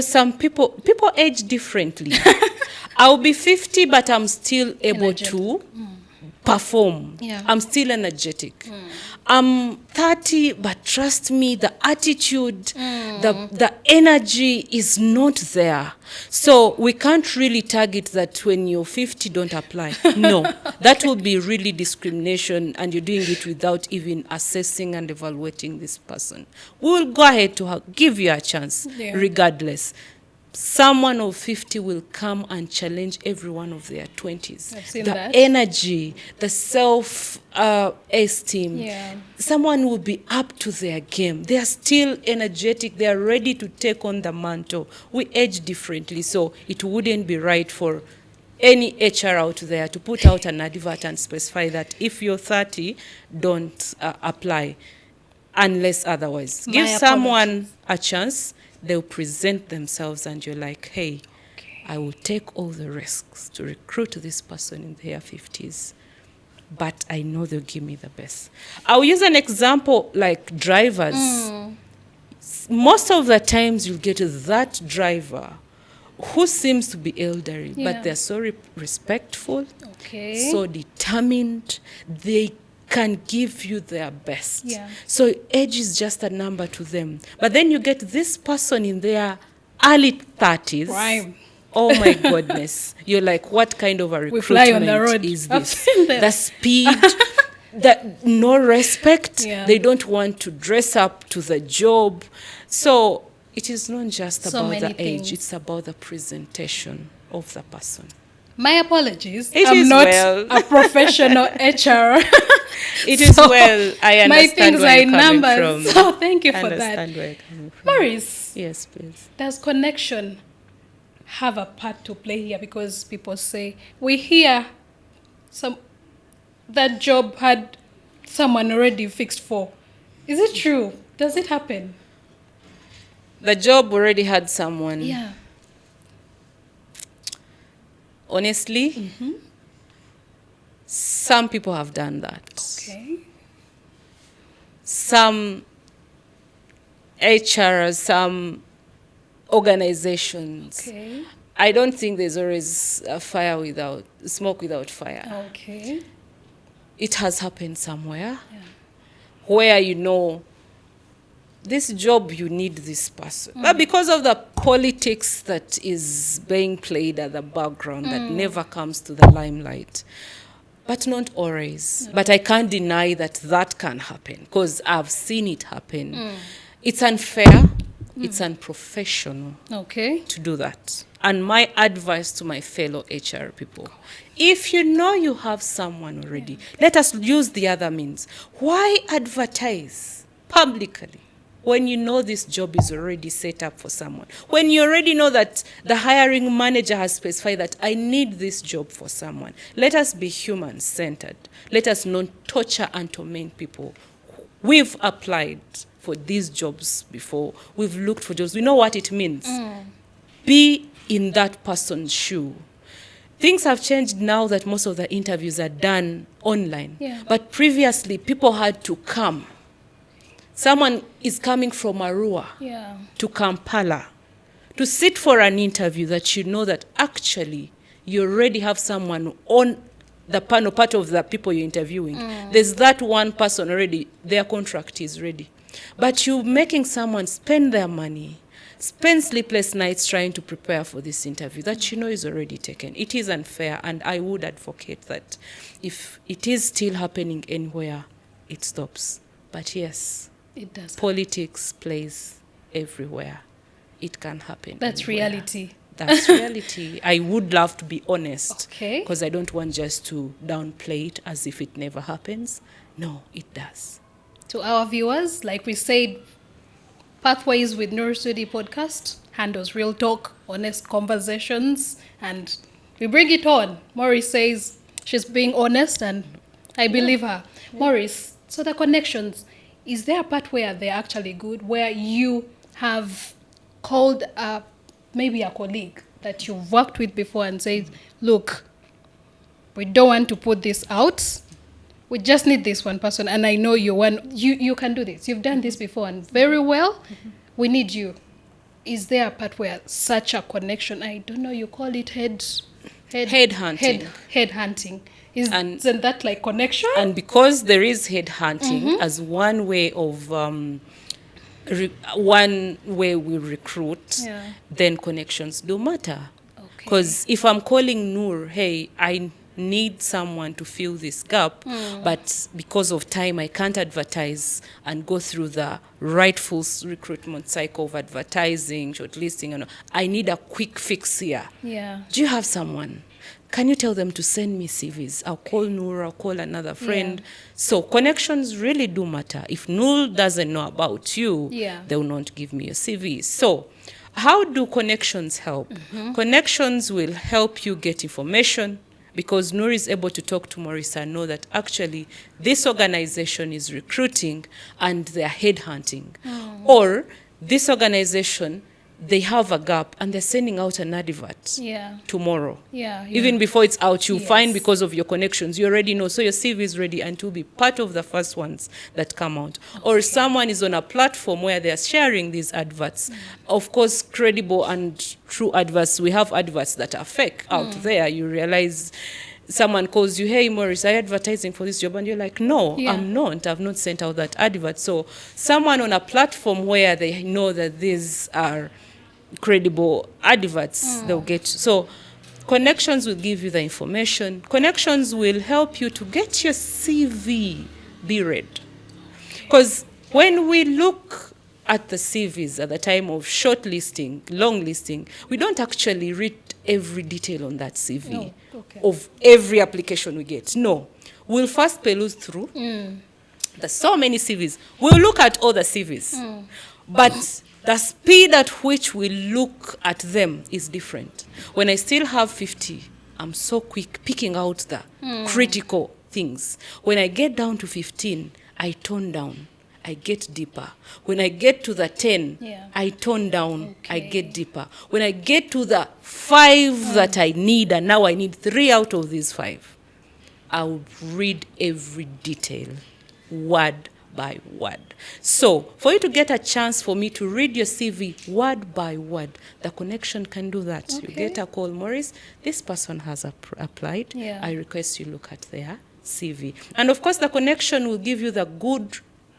Some people age differently. I'll be 50, but I'm still able to perform. I'm still energetic. I'm 30, but trust me, the attitude, the energy is not there. So we can't really target that when you're 50, don't apply. No, that will be really discrimination, and you're doing it without even assessing and evaluating this person. We will go ahead to give you a chance, regardless. Someone of 50 will come and challenge every one of their 20s. I've seen the that. Energy, the self-esteem. Someone will be up to their game. They are still energetic. They are ready to take on the mantle. We age differently, so it wouldn't be right for any HR out there to put out an advert and specify that if you're 30, don't apply unless otherwise. Give someone a chance. They'll present themselves and you're like, hey, I will take all the risks to recruit this person in their 50s, but I know they'll give me the best. I'll use an example like drivers. Most of the times you'll get that driver who seems to be elderly, but they're so respectful, so determined, they can give you their best. So age is just a number to them. But then you get this person in their early 30s. Right. Oh my goodness. You're like, what kind of a recruitment we fly on the road. Is this? The speed, no respect. They don't want to dress up to the job. So it is not just about the age, it's about the presentation of the person. My apologies. I'm not a professional HR. It is well. I understand my things where are you're in coming numbers. from. So thank you for I that. understand where you're coming from. Moris. Yes, please. Does connection have a part to play here? Because people say, we hear that job had someone already fixed for. Is it true? Does it happen? The job already had someone. Yeah. Honestly, some people have done that. Okay. Some HRs, some organizations. Okay. I don't think there's always smoke without fire. Okay. It has happened somewhere where this job, you need this person. But because of the politics that is being played at the background that never comes to the limelight, but not always. But I can't deny that can happen because I've seen it happen. It's unfair. It's unprofessional Okay. to do that. And my advice to my fellow HR people, if you know you have someone already, let us use the other means. Why advertise publicly when you know this job is already set up for someone? When you already know that the hiring manager has specified that I need this job for someone. Let us be human-centered. Let us not torture and torment people. We've applied for these jobs before. We've looked for jobs. We know what it means. Be in that person's shoe. Things have changed now that most of the interviews are done online. Yeah. But previously, people had to come. Someone is coming from Arua to Kampala to sit for an interview that you know that actually you already have someone on the panel, part of the people you're interviewing. There's that one person already, their contract is ready. But you're making someone spend their money, spend sleepless nights trying to prepare for this interview that you know is already taken. It is unfair, and I would advocate that if it is still happening anywhere, it stops. But yes, It does. politics plays everywhere. It can happen. That's anywhere. reality. That's reality. I would love to be honest. Okay. Because I don't want just to downplay it as if it never happens. No, it does. To our viewers, like we said, Pathways with Noor Sudi podcast handles real talk, honest conversations, and we bring it on. Moris says she's being honest, and I believe her. Moris, so the connections, is there a part where they're actually good, where you have called maybe a colleague that you've worked with before and said, look, we don't want to put this out. We just need this one person, and I know you can do this. You've done this before and very well. We need you. Is there a part where such a connection, I don't know, you call it Headhunting. Headhunting. Isn't that like connection? And because there is headhunting as one way of one way we recruit, then connections do matter. Because if I'm calling Noor, hey, I need someone to fill this gap, but because of time I can't advertise and go through the rightful recruitment cycle of advertising, shortlisting, and I need a quick fix here. Do you have someone? Can you tell them to send me CVs? I'll call Noor, I'll call another friend. So connections really do matter. If Noor doesn't know about you, they will not give me a CV. So how do connections help? Connections will help you get information, because Noor is able to talk to Moris and know that actually this organization is recruiting and they're headhunting. Or this organization, they have a gap and they're sending out an advert tomorrow. Even before it's out, you find because of your connections, you already know. So your CV is ready and to be part of the first ones that come out. Or someone is on a platform where they're sharing these adverts. Of course, credible and true adverts. We have adverts that are fake out there. You realize someone calls you, hey, Moris, are you advertising for this job? And you're like, no, I'm not. I've not sent out that advert. So someone on a platform where they know that these are credible adverts, they'll get. So connections will give you the information. Connections will help you to get your CV be read. Because when we look at the CVs at the time of shortlisting, long listing, we don't actually read every detail on that CV of every application we get. No. We'll first peruse through. There's so many CVs. We'll look at all the CVs. But the speed at which we look at them is different. When I still have 50, I'm so quick picking out the critical things. When I get down to 15, I tone down. I get deeper. When I get to the 10, I tone down. I get deeper. When I get to the 5 that I need, and now I need 3 out of these 5, I would read every detail, word by word. So for you to get a chance for me to read your CV word by word, the connection can do that. You get a call, Moris, this person has applied. I request you look at their CV. And of course, the connection will give you the good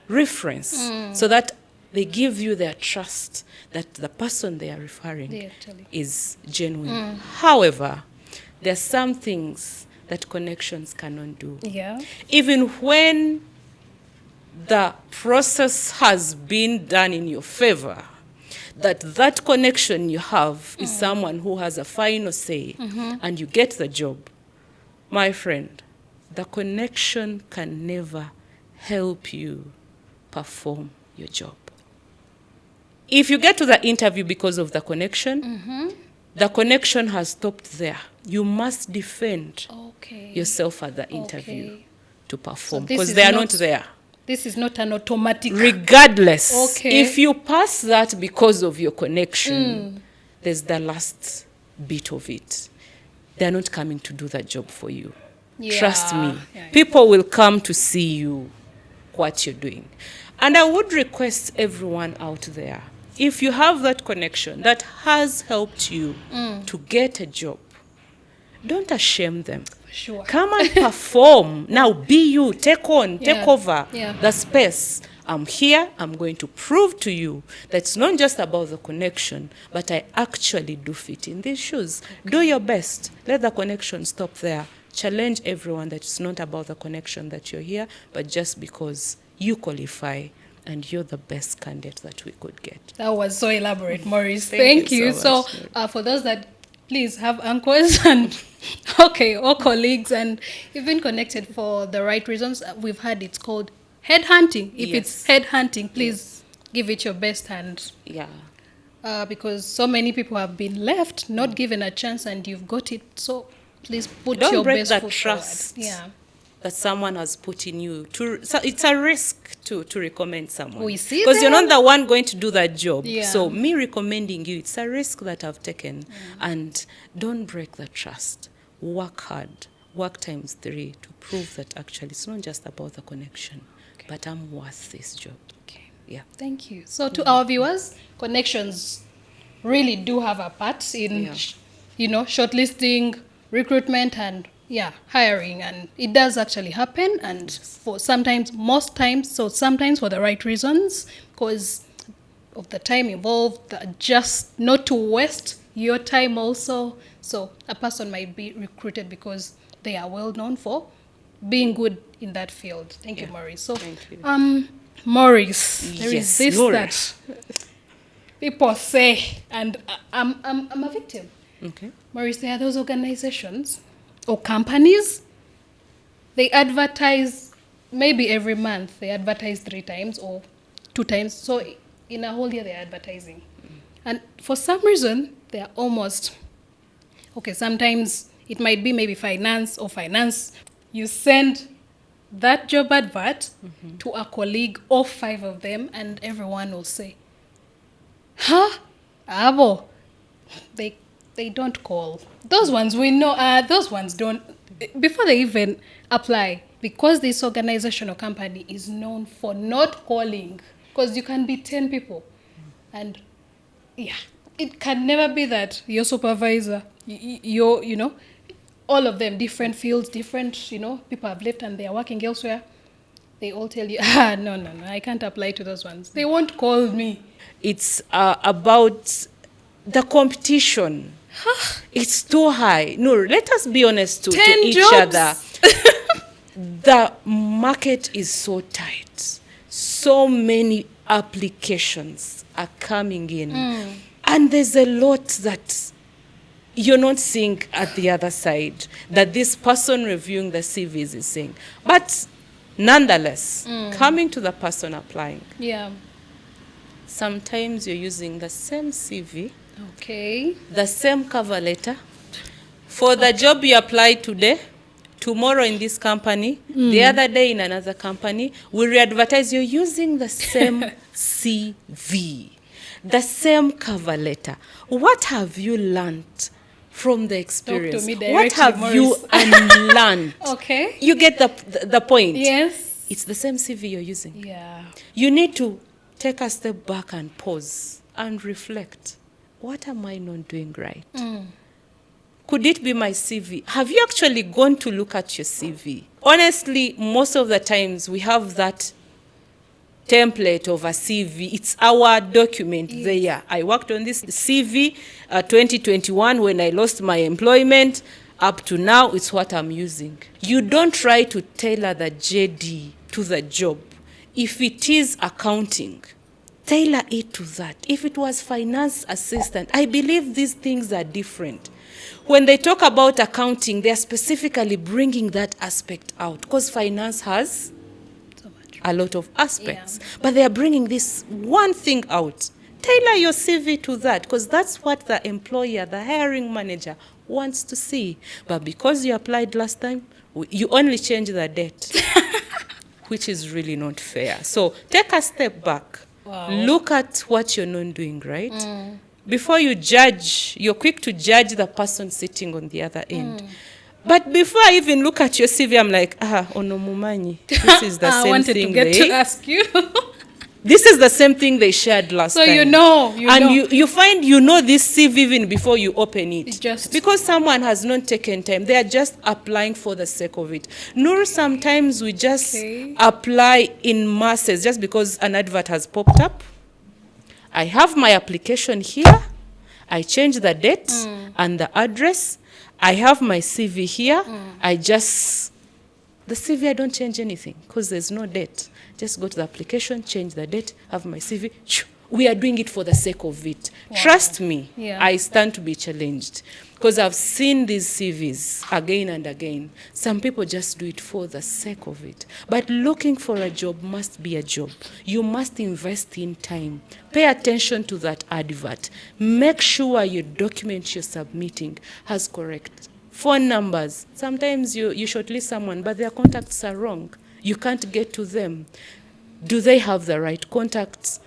reference so that they give you their trust that the person they are referring is genuine. However, there are some things that connections cannot do. Even when the process has been done in your favor, that connection you have is someone who has a final say, and you get the job, my friend, the connection can never help you perform your job. If you get to the interview because of the connection, the connection has stopped there. You must defend yourself at the interview to perform, because they are not there. This is not an automatic. Regardless, if you pass that because of your connection, there's the last bit of it. They're not coming to do that job for you. Trust me. People will come to see you, what you're doing. And I would request everyone out there, if you have that connection that has helped you to get a job, don't shame them. Sure. Come and perform. Now be you. Take over the space. I'm here. I'm going to prove to you that it's not just about the connection, but I actually do fit in these shoes. Do your best. Let the connection stop there. Challenge everyone that it's not about the connection that you're here, but just because you qualify and you're the best candidate that we could get. That was so elaborate, Moris. Thank you. So for those that please have uncles and or colleagues, and you've been connected for the right reasons. We've heard it's called headhunting. If it's headhunting, please give it your best hand. Because so many people have been left, not given a chance, and you've got it. So please put your best foot trust forward. That someone has put in you. So it's a risk to recommend someone. We see because you're not the one going to do that job. So Yeah. me recommending you, it's a risk that I've taken. And don't break the trust. Work hard. Work times 3 to prove that actually it's not just about the connection, but I'm worth this job. Yeah. Thank you. So to our viewers, connections really do have a part in, shortlisting, recruitment, and hiring. And it does actually happen. And sometimes for the right reasons, because of the time involved, just not to waste your time also. So a person might be recruited because they are well known for being good in that field. Thank you, Moris. So, Thank you. Moris, there is this Noor. that people say, and I'm a victim. Moris, there are those organizations or companies, they advertise maybe every month. They advertise 3 times or 2 times. So in a whole year, they're advertising. And for some reason, they're almost, sometimes it might be maybe finance. You send that job advert to a colleague or 5 of them, and everyone will say, Abo, they don't call. Those ones we know, those ones don't, before they even apply, because this organization or company is known for not calling, because you can be 10 people, and it can never be that your supervisor, all of them, different fields, different, people have left and they are working elsewhere. They all tell you, no, I can't apply to those ones. They won't call me. It's about the competition. It's too high. No, let us be honest to each jobs. other. The market is so tight. So many applications are coming in. And there's a lot that you're not seeing at the other side that this person reviewing the CVs is saying. But nonetheless, coming to the person applying, sometimes you're using the same CV, the same cover letter, for the job you applied today, tomorrow in this company, the other day in another company, we re-advertise. You're using the same CV, the same cover letter. What have you learned from the experience? Talk to me What directly, have you unlearned? You get the point. Yes. It's the same CV you're using. Yeah. You need to take a step back and pause and reflect. What am I not doing right? Could it be my CV? Have you actually gone to look at your CV? Honestly, most of the times we have that template of a CV. It's our document there. I worked on this CV 2021 when I lost my employment. Up to now, it's what I'm using. You don't try to tailor the JD to the job. If it is accounting, tailor it to that. If it was finance assistant, I believe these things are different. When they talk about accounting, they are specifically bringing that aspect out because finance has a lot of aspects. Yeah. But they are bringing this one thing out. Tailor your CV to that because that's what the employer, the hiring manager wants to see. But because you applied last time, you only change the date, which is really not fair. So take a step back. Wow. Look at what you're not doing right. Before you judge, you're quick to judge the person sitting on the other end. But before I even look at your CV, I'm like, Onomumanyi, this is the same thing to ask you. This is the same thing they shared last time. So you know. You find this CV even before you open it. Because someone has not taken time. They are just applying for the sake of it. Noor, sometimes we just apply in masses just because an advert has popped up. I have my application here. I change the date and the address. I have my CV here. The CV, I don't change anything because there's no date. Just go to the application, change the date, have my CV. We are doing it for the sake of it. Wow. Trust me, I stand to be challenged because I've seen these CVs again and again. Some people just do it for the sake of it. But looking for a job must be a job. You must invest in time. Pay attention to that advert. Make sure your document you're submitting has correct phone numbers. Sometimes you shortlist someone, but their contacts are wrong. You can't get to them. Do they have the right contacts?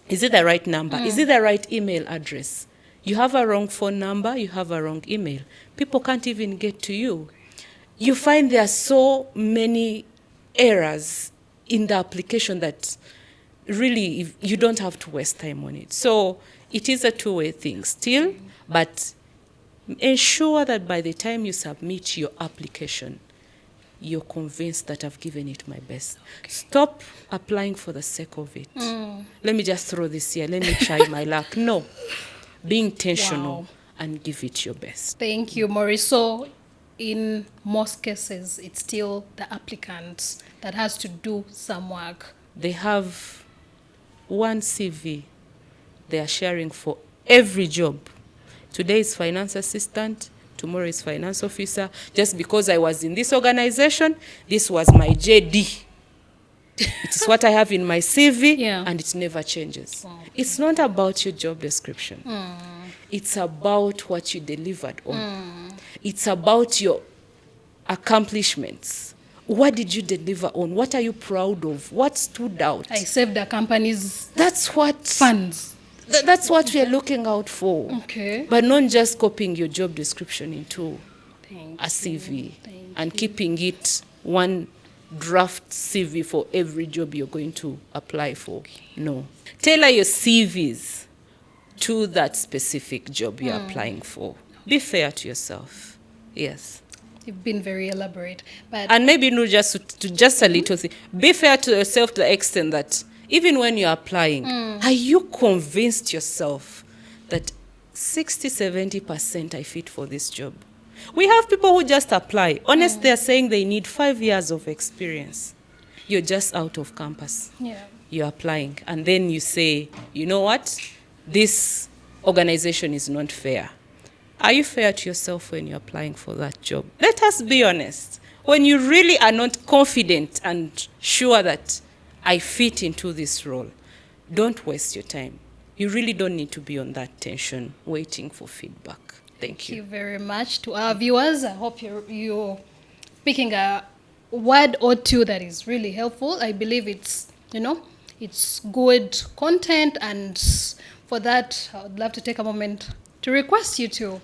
Is it the right number? Is it the right email address? You have a wrong phone number, you have a wrong email. People can't even get to you. You find there are so many errors in the application that really you don't have to waste time on it. So it is a two-way thing still, but ensure that by the time you submit your application, you're convinced that I've given it my best. Okay. Stop applying for the sake of it. Let me just throw this here. Let me try my luck. No. Be intentional and give it your best. Thank you, Moris. So in most cases, it's still the applicant that has to do some work. They have one CV they are sharing for every job. Today is finance assistant. Tomorrow is finance officer. Just because I was in this organization, this was my JD. It is what I have in my CV, and it never changes. Okay. It's not about your job description. It's about what you delivered on. It's about your accomplishments. What did you deliver on? What are you proud of? What stood out? I saved the company's funds. That's what we are looking out for. Okay. But not just copying your job description into a CV and keeping it one draft CV for every job you're going to apply for. Okay. No. Tailor your CVs to that specific job you're applying for. Be fair to yourself. Yes. You've been very elaborate. And maybe not just a little thing. Be fair to yourself to the extent that even when you're applying, are you convinced yourself that 60-70% I fit for this job? We have people who just apply. Honestly, they're saying they need 5 years of experience. You're just out of campus. Yeah. You're applying. And then you say, you know what? This organization is not fair. Are you fair to yourself when you're applying for that job? Let us be honest. When you really are not confident and sure that I fit into this role, don't waste your time. You really don't need to be on that tension, waiting for feedback. Thank you. Thank you very much to our viewers. I hope you're picking a word or two that is really helpful. I believe it's good content, and for that, I would love to take a moment to request you to,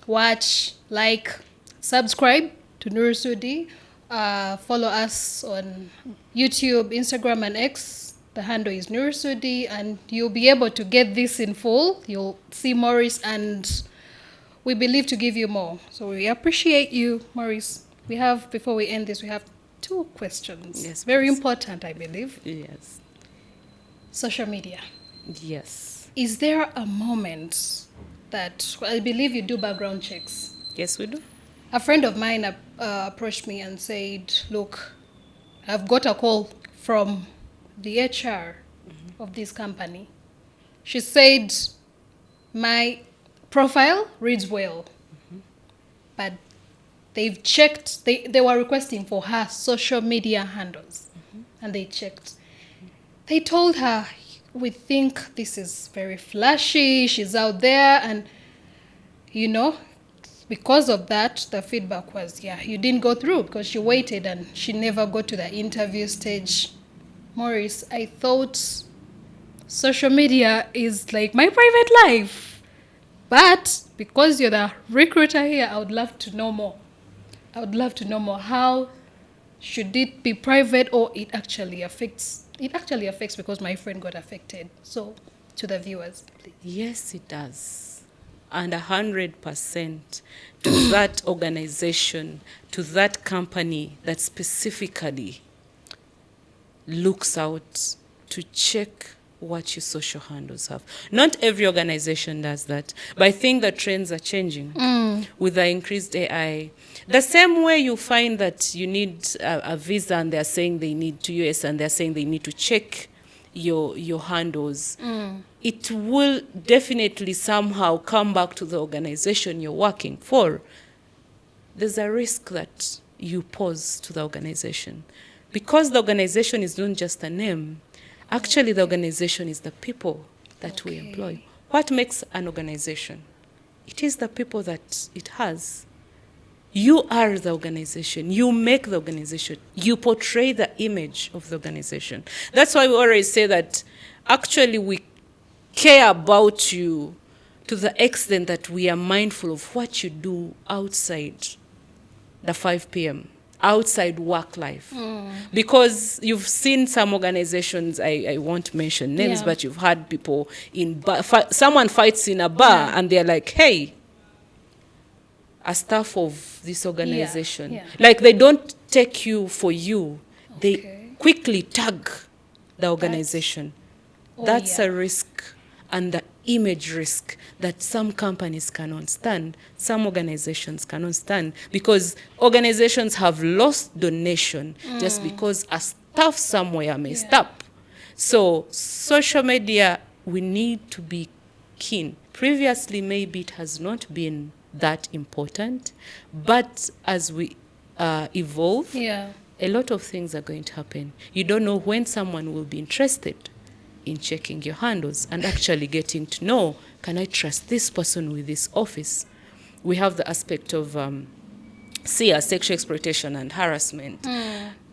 watch, like, subscribe to Noor Sudi. Follow us on YouTube, Instagram, and X. The handle is Noor Sudi, and you'll be able to get this in full. You'll see Moris, and we believe to give you more. So we appreciate you, Moris. Before we end this, we have 2 questions. Yes, very important, I believe. Yes. Social media. Yes. Is there a moment that, I believe you do background checks? Yes, we do. A friend of mine approached me and said, look, I've got a call from the HR of this company. She said, my profile reads well, but they've checked, they were requesting for her social media handles, and they checked. They told her, we think this is very flashy, she's out there, and because of that, the feedback was, you didn't go through because she waited and she never got to the interview stage. Moris, I thought social media is like my private life. But because you're the recruiter here, I would love to know more. How should it be private, or it actually affects? It actually affects because my friend got affected. So, to the viewers, please. Yes, it does. And 100% to that organization, to that company that specifically looks out to check what your social handles have. Not every organization does that, but I think the trends are changing with the increased AI. The same way you find that you need a visa and they're saying they need to US and they're saying they need to check your handles, it will definitely somehow come back to the organization you're working for. There's a risk that you pose to the organization. Because the organization is not just a name, actually the organization is the people that we employ. What makes an organization? It is the people that it has. You are the organization. You make the organization. You portray the image of the organization. That's why we always say that actually we care about you to the extent that we are mindful of what you do outside the 5 p.m., outside work life. Because you've seen some organizations, I won't mention names, but you've had people in someone fights in a bar and they're like, hey, a staff of this organization. Like they don't take you for you. They quickly tag the organization. That's a risk, and the image risk that some companies cannot stand, some organizations cannot stand, because organizations have lost donation just because a staff somewhere messed up. So social media, we need to be keen. Previously, maybe it has not been that important, but as we evolve, a lot of things are going to happen. You don't know when someone will be interested in checking your handles and actually getting to know, can I trust this person with this office? We have the aspect of sexual exploitation and harassment.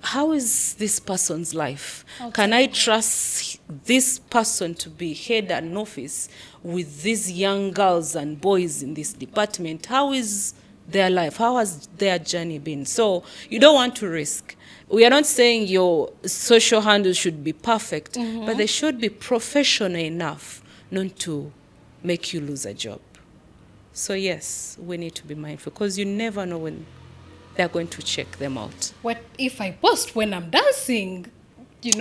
How is this person's life? Can I trust this person to be head an office with these young girls and boys in this department? How is their life? How has their journey been? So you don't want to risk. We are not saying your social handles should be perfect, but they should be professional enough not to make you lose a job. So yes, we need to be mindful, because you never know when they're going to check them out. What if I post when I'm dancing?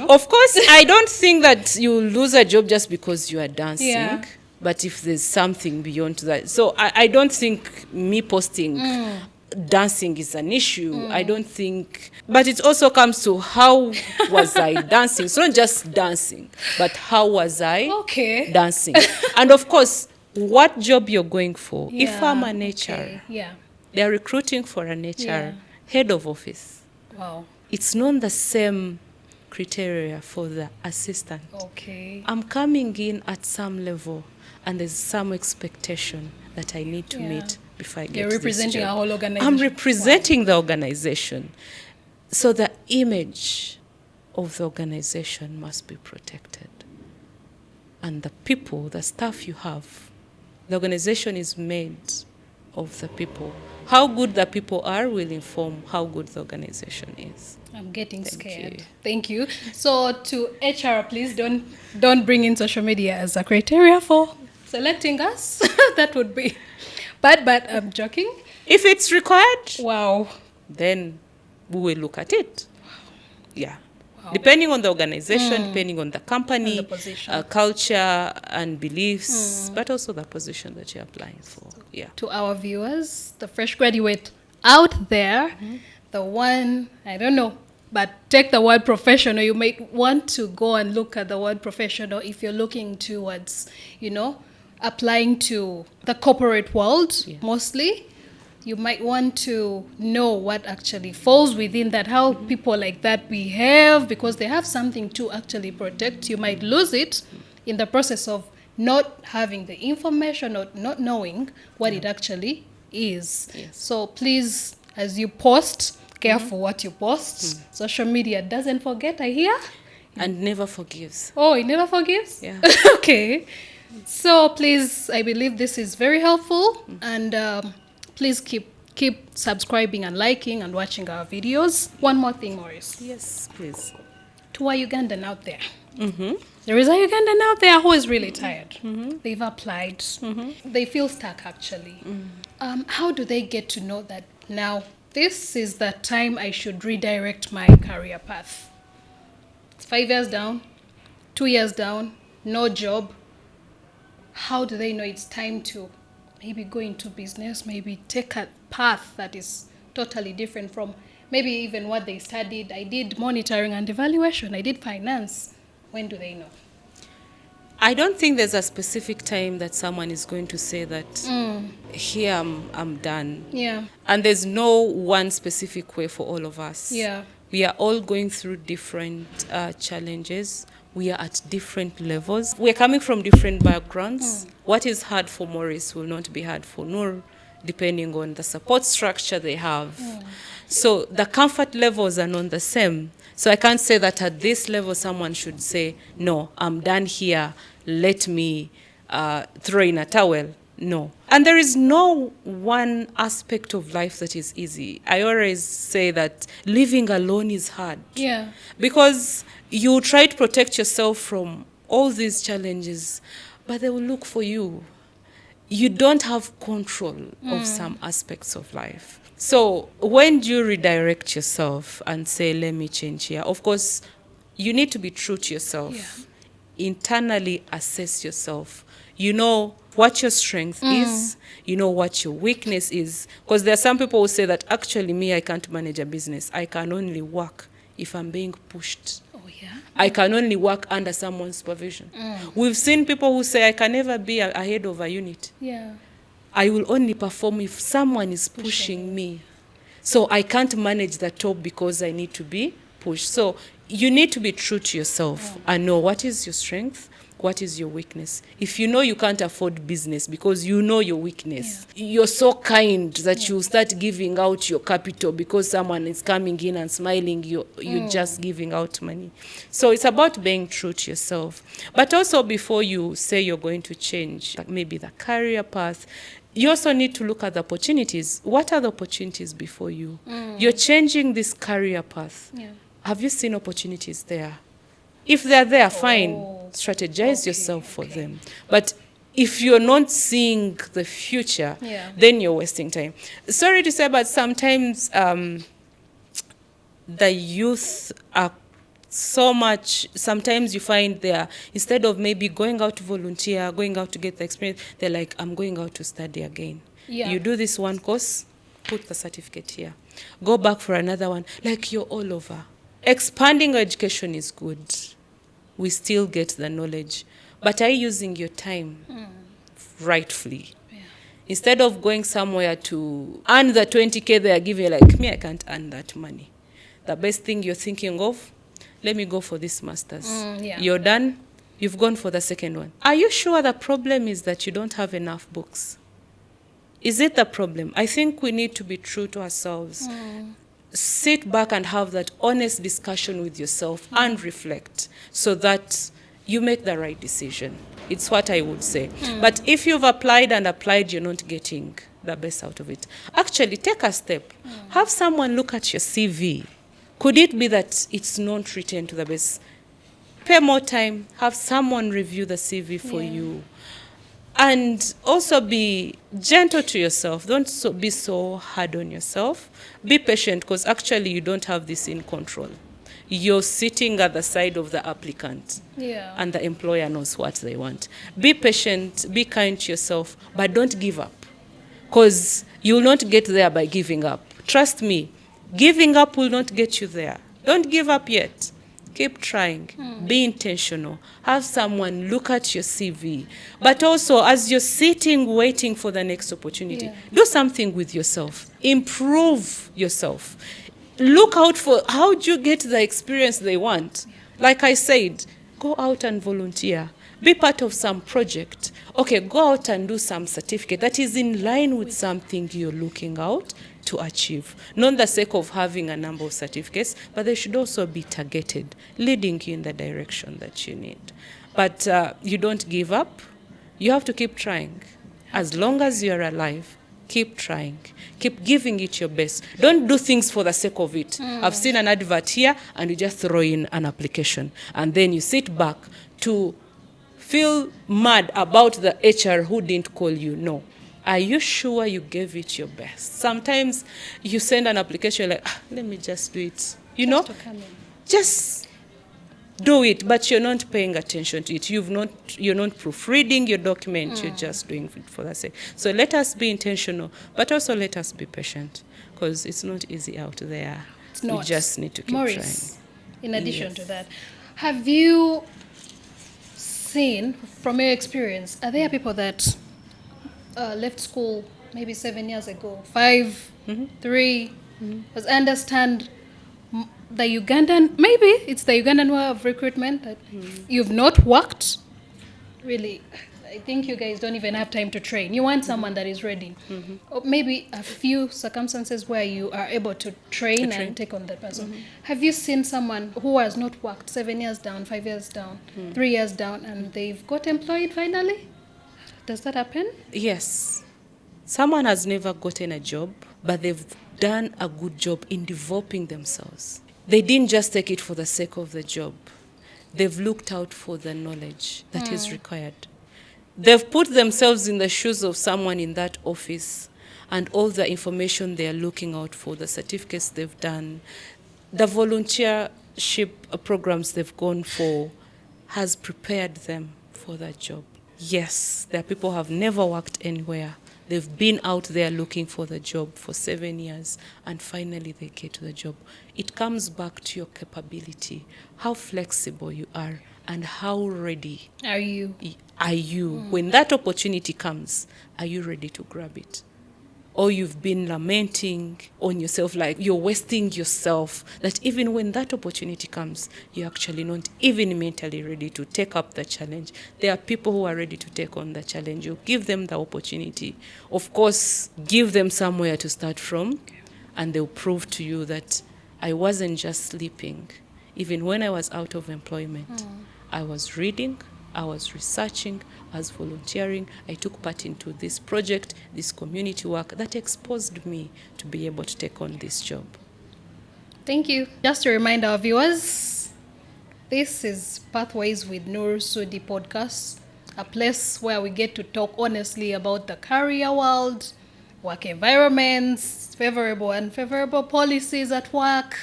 Of course, I don't think that you lose a job just because you are dancing. But if there's something beyond that. So I don't think me posting dancing is an issue. I don't think. But it also comes to how was I dancing. It's not just dancing, but how was I dancing. And of course, what job you're going for. If I'm an HR, they're recruiting for an HR head of office. Wow. It's not the same criteria for the assistant. I'm coming in at some level, and there's some expectation that I need to meet before I get to this job. You're representing a whole organization. I'm representing the organization. So the image of the organization must be protected. And the people, the staff you have, the organization is made of the people. How good the people are will inform how good the organization is. I'm getting scared. Thank you. So to HR, please don't bring in social media as a criteria for selecting us. That would be bad, but I'm joking. If it's required, then we will look at it. Depending on the organization, depending on the company, and the culture and beliefs, but also the position that you're applying for. To our viewers, the fresh graduate out there, the one, I don't know, but take the word professional. You might want to go and look at the word professional if you're looking towards, applying to the corporate world mostly. You might want to know what actually falls within that, how people like that behave, because they have something to actually protect. You might lose it in the process of not having the information or not knowing what it actually is. Yes. So please, as you post, careful what you post. Social media doesn't forget, I hear. And never forgives. Oh, it never forgives? Yeah. Okay. So please, I believe this is very helpful. And please keep subscribing and liking and watching our videos. One more thing, Moris. Yes, please. To our Ugandan out there. There is a Ugandan out there who is really tired. They've applied. They feel stuck, actually. How do they get to know that now this is the time I should redirect my career path? It's 5 years down, 2 years down, no job. How do they know it's time to maybe go into business, maybe take a path that is totally different from maybe even what they studied? I did monitoring and evaluation. I did finance. When do they know? I don't think there's a specific time that someone is going to say that here I'm done. Yeah. And there's no one specific way for all of us. Yeah. We are all going through different challenges. We are at different levels. We're coming from different backgrounds. What is hard for Moris will not be hard for Noor, depending on the support structure they have. So the comfort levels are not the same. So I can't say that at this level someone should say, no, I'm done here, let me throw in a towel. No. And there is no one aspect of life that is easy. I always say that living alone is hard. Yeah. Because you try to protect yourself from all these challenges, but they will look for you. You don't have control of some aspects of life. So when do you redirect yourself and say, let me change here? Of course, you need to be true to yourself. Yeah. Internally assess yourself. You know what your strength is. You know what your weakness is. Because there are some people who say that, actually, me, I can't manage a business. I can only work if I'm being pushed. Oh, yeah? I can only work under someone's supervision. We've seen people who say, I can never be a head of a unit. Yeah. I will only perform if someone is pushing me. So I can't manage the top because I need to be pushed. So you need to be true to yourself and know what is your strength, what is your weakness. If you know you can't afford business because you know your weakness, you're so kind that you start giving out your capital because someone is coming in and smiling, you're just giving out money. So it's about being true to yourself. But also before you say you're going to change, like maybe the career path, you also need to look at the opportunities. What are the opportunities before you? You're changing this career path. Yeah. Have you seen opportunities there? If they're there, fine. Strategize yourself for them. But if you're not seeing the future, then you're wasting time. Sorry to say, but sometimes the youth are so much, sometimes you find they're, instead of maybe going out to volunteer, going out to get the experience, they're like, I'm going out to study again. Yeah. You do this one course, put the certificate here. Go back for another one. Like, you're all over. Expanding education is good. We still get the knowledge. But are you using your time rightfully? Yeah. Instead of going somewhere to earn the 20K they are giving, like, me, I can't earn that money. The best thing you're thinking of, let me go for this master's. You're done, you've gone for the second one. Are you sure the problem is that you don't have enough books? Is it the problem? I think we need to be true to ourselves. Sit back and have that honest discussion with yourself and reflect so that you make the right decision. It's what I would say. But if you've applied, you're not getting the best out of it. Actually, take a step. Have someone look at your CV. Could it be that it's not written to the best? Pay more time. Have someone review the CV for you. And also be gentle to yourself. Don't be so hard on yourself. Be patient, because actually you don't have this in control. You're sitting at the side of the applicant. And the employer knows what they want. Be patient, be kind to yourself, but don't give up. Because you will not get there by giving up. Trust me, giving up will not get you there. Don't give up yet. Keep trying. Be intentional. Have someone look at your CV. But also, as you're sitting waiting for the next opportunity, do something with yourself. Improve yourself. Look out for how do you get the experience they want. Like I said, go out and volunteer. Be part of some project. Okay, go out and do some certificate that is in line with something you're looking out to achieve. Not the sake of having a number of certificates, but they should also be targeted, leading you in the direction that you need. But you don't give up. You have to keep trying. As long as you're alive, keep trying. Keep giving it your best. Don't do things for the sake of it. I've seen an advert here, and you just throw in an application. And then you sit back to feel mad about the HR who didn't call you. No. Are you sure you gave it your best? Sometimes you send an application like, let me just do it. You know? Just do it, but you're not paying attention to it. You're not proofreading your document. You're just doing it for the sake. So let us be intentional, but also let us be patient, because it's not easy out there. It's not. We just need to keep Maurice, trying. in addition to that, have you seen, from your experience, are there people that left school maybe 7 years ago, 5, 3, because I understand the Ugandan, maybe it's the Ugandan way of recruitment that you've not worked, really, I think you guys don't even have time to train. You want someone that is ready. Or maybe a few circumstances where you are able to train and take on that person. Have you seen someone who has not worked 7 years down, 5 years down, 3 years down, and they've got employed finally? Does that happen? Yes. Someone has never gotten a job, but they've done a good job in developing themselves. They didn't just take it for the sake of the job. They've looked out for the knowledge that is required. They've put themselves in the shoes of someone in that office, and all the information they are looking out for, the certificates they've done, the volunteership programs they've gone for, has prepared them for that job. Yes, there are people who have never worked anywhere. They've been out there looking for the job for 7 years, and finally they get to the job. It comes back to your capability, how flexible you are, and how ready are you. When that opportunity comes, are you ready to grab it? Or you've been lamenting on yourself, like you're wasting yourself, that even when that opportunity comes, you're actually not even mentally ready to take up the challenge. There are people who are ready to take on the challenge. You give them the opportunity. Of course, give them somewhere to start from, and they'll prove to you that I wasn't just sleeping. Even when I was out of employment, I was reading, I was researching, I was volunteering, I took part into this project, this community work that exposed me to be able to take on this job. Thank you. Just to remind our viewers, this is Pathways with Noor Sudi podcast, a place where we get to talk honestly about the career world, work environments, favorable and unfavorable policies at work,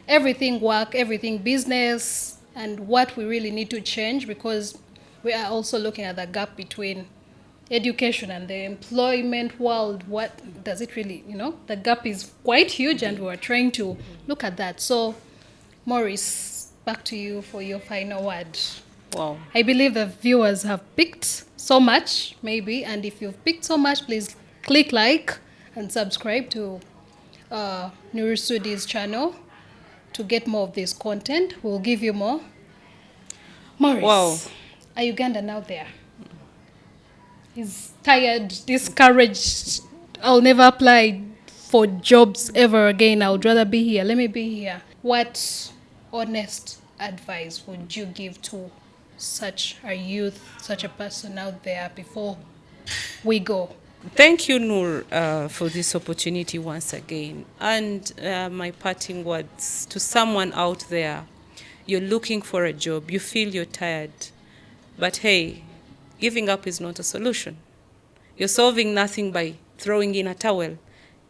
everything business, and what we really need to change, because we are also looking at the gap between education and the employment world. What does it really, the gap is quite huge, and we're trying to look at that. So, Maurice, back to you for your final word. Wow. I believe the viewers have picked so much, maybe, and if you've picked so much, please click like and subscribe to Noor Sudi's channel to get more of this content. We'll give you more. Moris, wow. A Ugandan out there is tired, discouraged. I'll never apply for jobs ever again. I would rather be here. Let me be here. What honest advice would you give to such a youth, such a person out there before we go? Thank you, Noor, for this opportunity once again. And my parting words to someone out there. You're looking for a job. You feel you're tired. But hey, giving up is not a solution. You're solving nothing by throwing in a towel.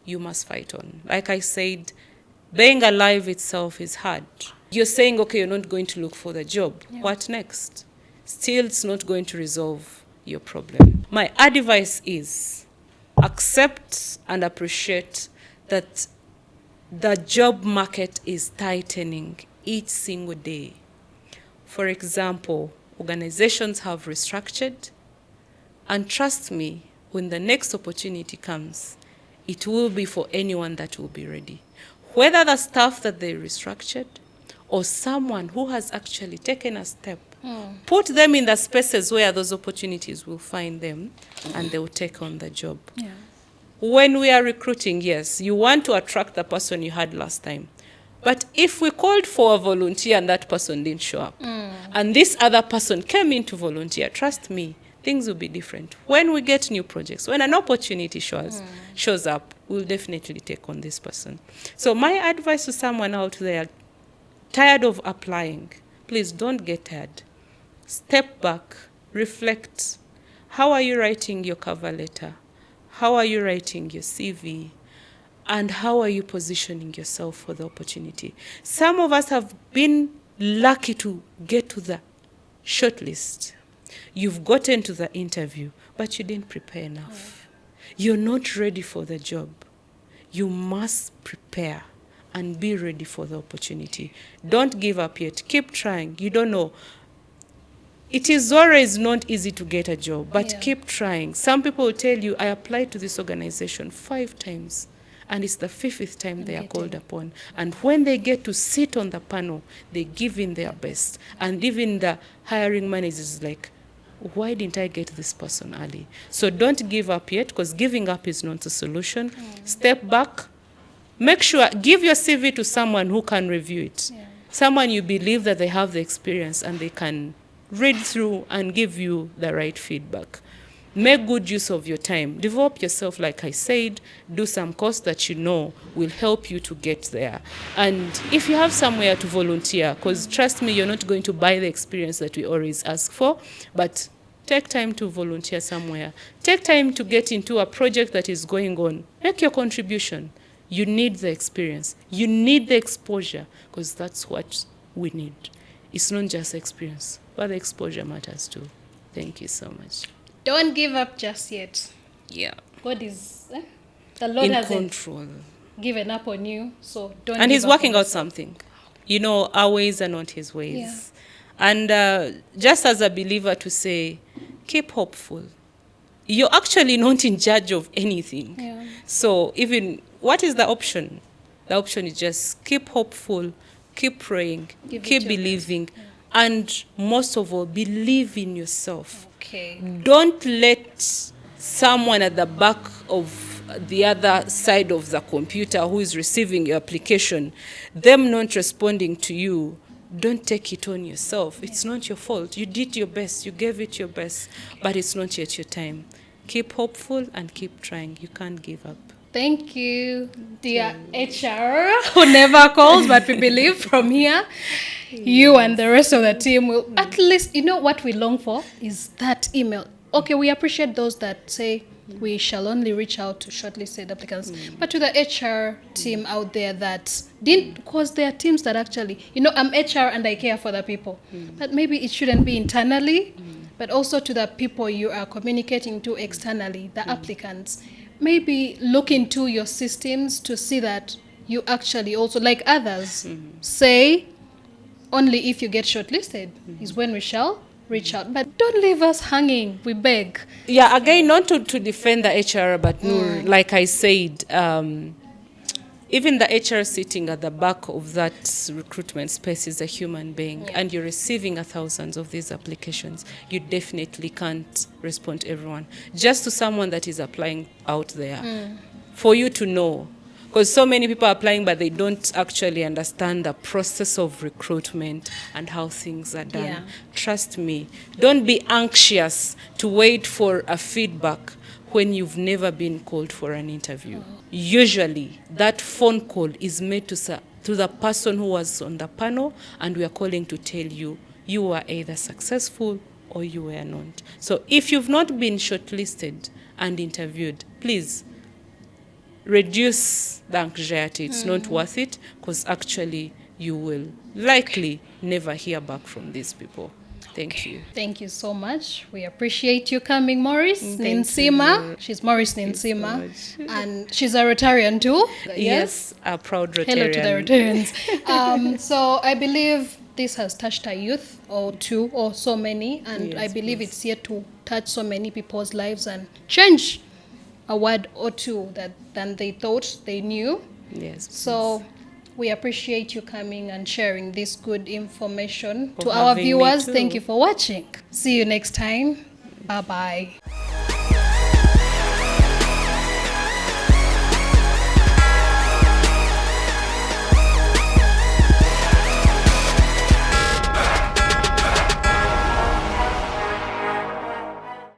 You must fight on. Like I said, being alive itself is hard. You're saying, okay, you're not going to look for the job. Yeah. What next? Still, it's not going to resolve your problem. My advice is accept and appreciate that the job market is tightening each single day. For example, organizations have restructured, and trust me, when the next opportunity comes, it will be for anyone that will be ready. Whether the staff that they restructured or someone who has actually taken a step, put them in the spaces where those opportunities will find them, and they will take on the job. Yeah. When we are recruiting, yes, you want to attract the person you had last time. But if we called for a volunteer and that person didn't show up, and this other person came in to volunteer, trust me, things will be different. When we get new projects, when an opportunity shows up, we'll definitely take on this person. So my advice to someone out there, tired of applying, please don't get tired. Step back, reflect. How are you writing your cover letter? How are you writing your CV? And how are you positioning yourself for the opportunity? Some of us have been lucky to get to the shortlist. You've gotten to the interview, but you didn't prepare enough. You're not ready for the job. You must prepare and be ready for the opportunity. Don't give up yet. Keep trying. You don't know. It is always not easy to get a job, but keep trying. Some people will tell you, I applied to this organization 5 times, and it's the 5th time they are called upon. And when they get to sit on the panel, they give in their best. And even the hiring manager is like, why didn't I get this person early? So don't give up yet, because giving up is not a solution. Step back. Make sure, give your CV to someone who can review it. Someone you believe that they have the experience and they can read through and give you the right feedback. Make good use of your time. Develop yourself, like I said. Do some course that you know will help you to get there. And if you have somewhere to volunteer, because trust me, you're not going to buy the experience that we always ask for, but take time to volunteer somewhere. Take time to get into a project that is going on. Make your contribution. You need the experience. You need the exposure, because that's what we need. It's not just experience, but the exposure matters too. Thank you so much. Don't give up just yet. Yeah. God is, the Lord in hasn't control. given up on you, so don't And give he's up working on out yourself. something. You know, our ways are not his ways. Yeah. And just as a believer to say, keep hopeful. You're actually not in charge of anything. Yeah. So even, what is the option? The option is just keep hopeful, keep praying, Give it keep your believing, and most of all, believe in yourself. Okay. Don't let someone at the back of the other side of the computer who is receiving your application, them not responding to you, don't take it on yourself. It's not your fault. You did your best. You gave it your best. But it's not yet your time. Keep hopeful and keep trying. You can't give up. Thank you, dear HR, who never calls, but we believe from here, you and the rest of the team will, at least, you know what we long for is that email. Okay, we appreciate those that say we shall only reach out to shortlisted applicants, but to the HR team out there that didn't, because there are teams that actually, you know, I'm HR and I care for the people, but maybe it shouldn't be internally, but also to the people you are communicating to externally, the applicants. Maybe look into your systems to see that you actually also, like others, say only if you get shortlisted is when we shall reach out. But don't leave us hanging, we beg. Yeah, again, not to defend the HR, but Noor, like I said, even the HR sitting at the back of that recruitment space is a human being, and you're receiving thousands of these applications. You definitely can't respond to everyone. Just to someone that is applying out there, for you to know. Because so many people are applying, but they don't actually understand the process of recruitment and how things are done. Yeah. Trust me. Don't be anxious to wait for a feedback when you've never been called for an interview. Usually, that phone call is made to the person who was on the panel, and we are calling to tell you, you were either successful or you were not. So if you've not been shortlisted and interviewed, please reduce the anxiety. It's not worth it, because actually you will likely never hear back from these people. Thank you. Thank you so much. We appreciate you coming, Moris Thank Ninsiima. you. She's Moris Thank you so Ninsiima. much. And she's a Rotarian too. Yes, a proud Rotarian. Hello to the Rotarians. So I believe this has touched a youth or two or so many. And I Yes, believe please. it's yet to touch so many people's lives and change a word or two than they thought they knew. Yes. So we appreciate you coming and sharing this good information For to our having me viewers. too. Thank you for watching. See you next time. Bye-bye.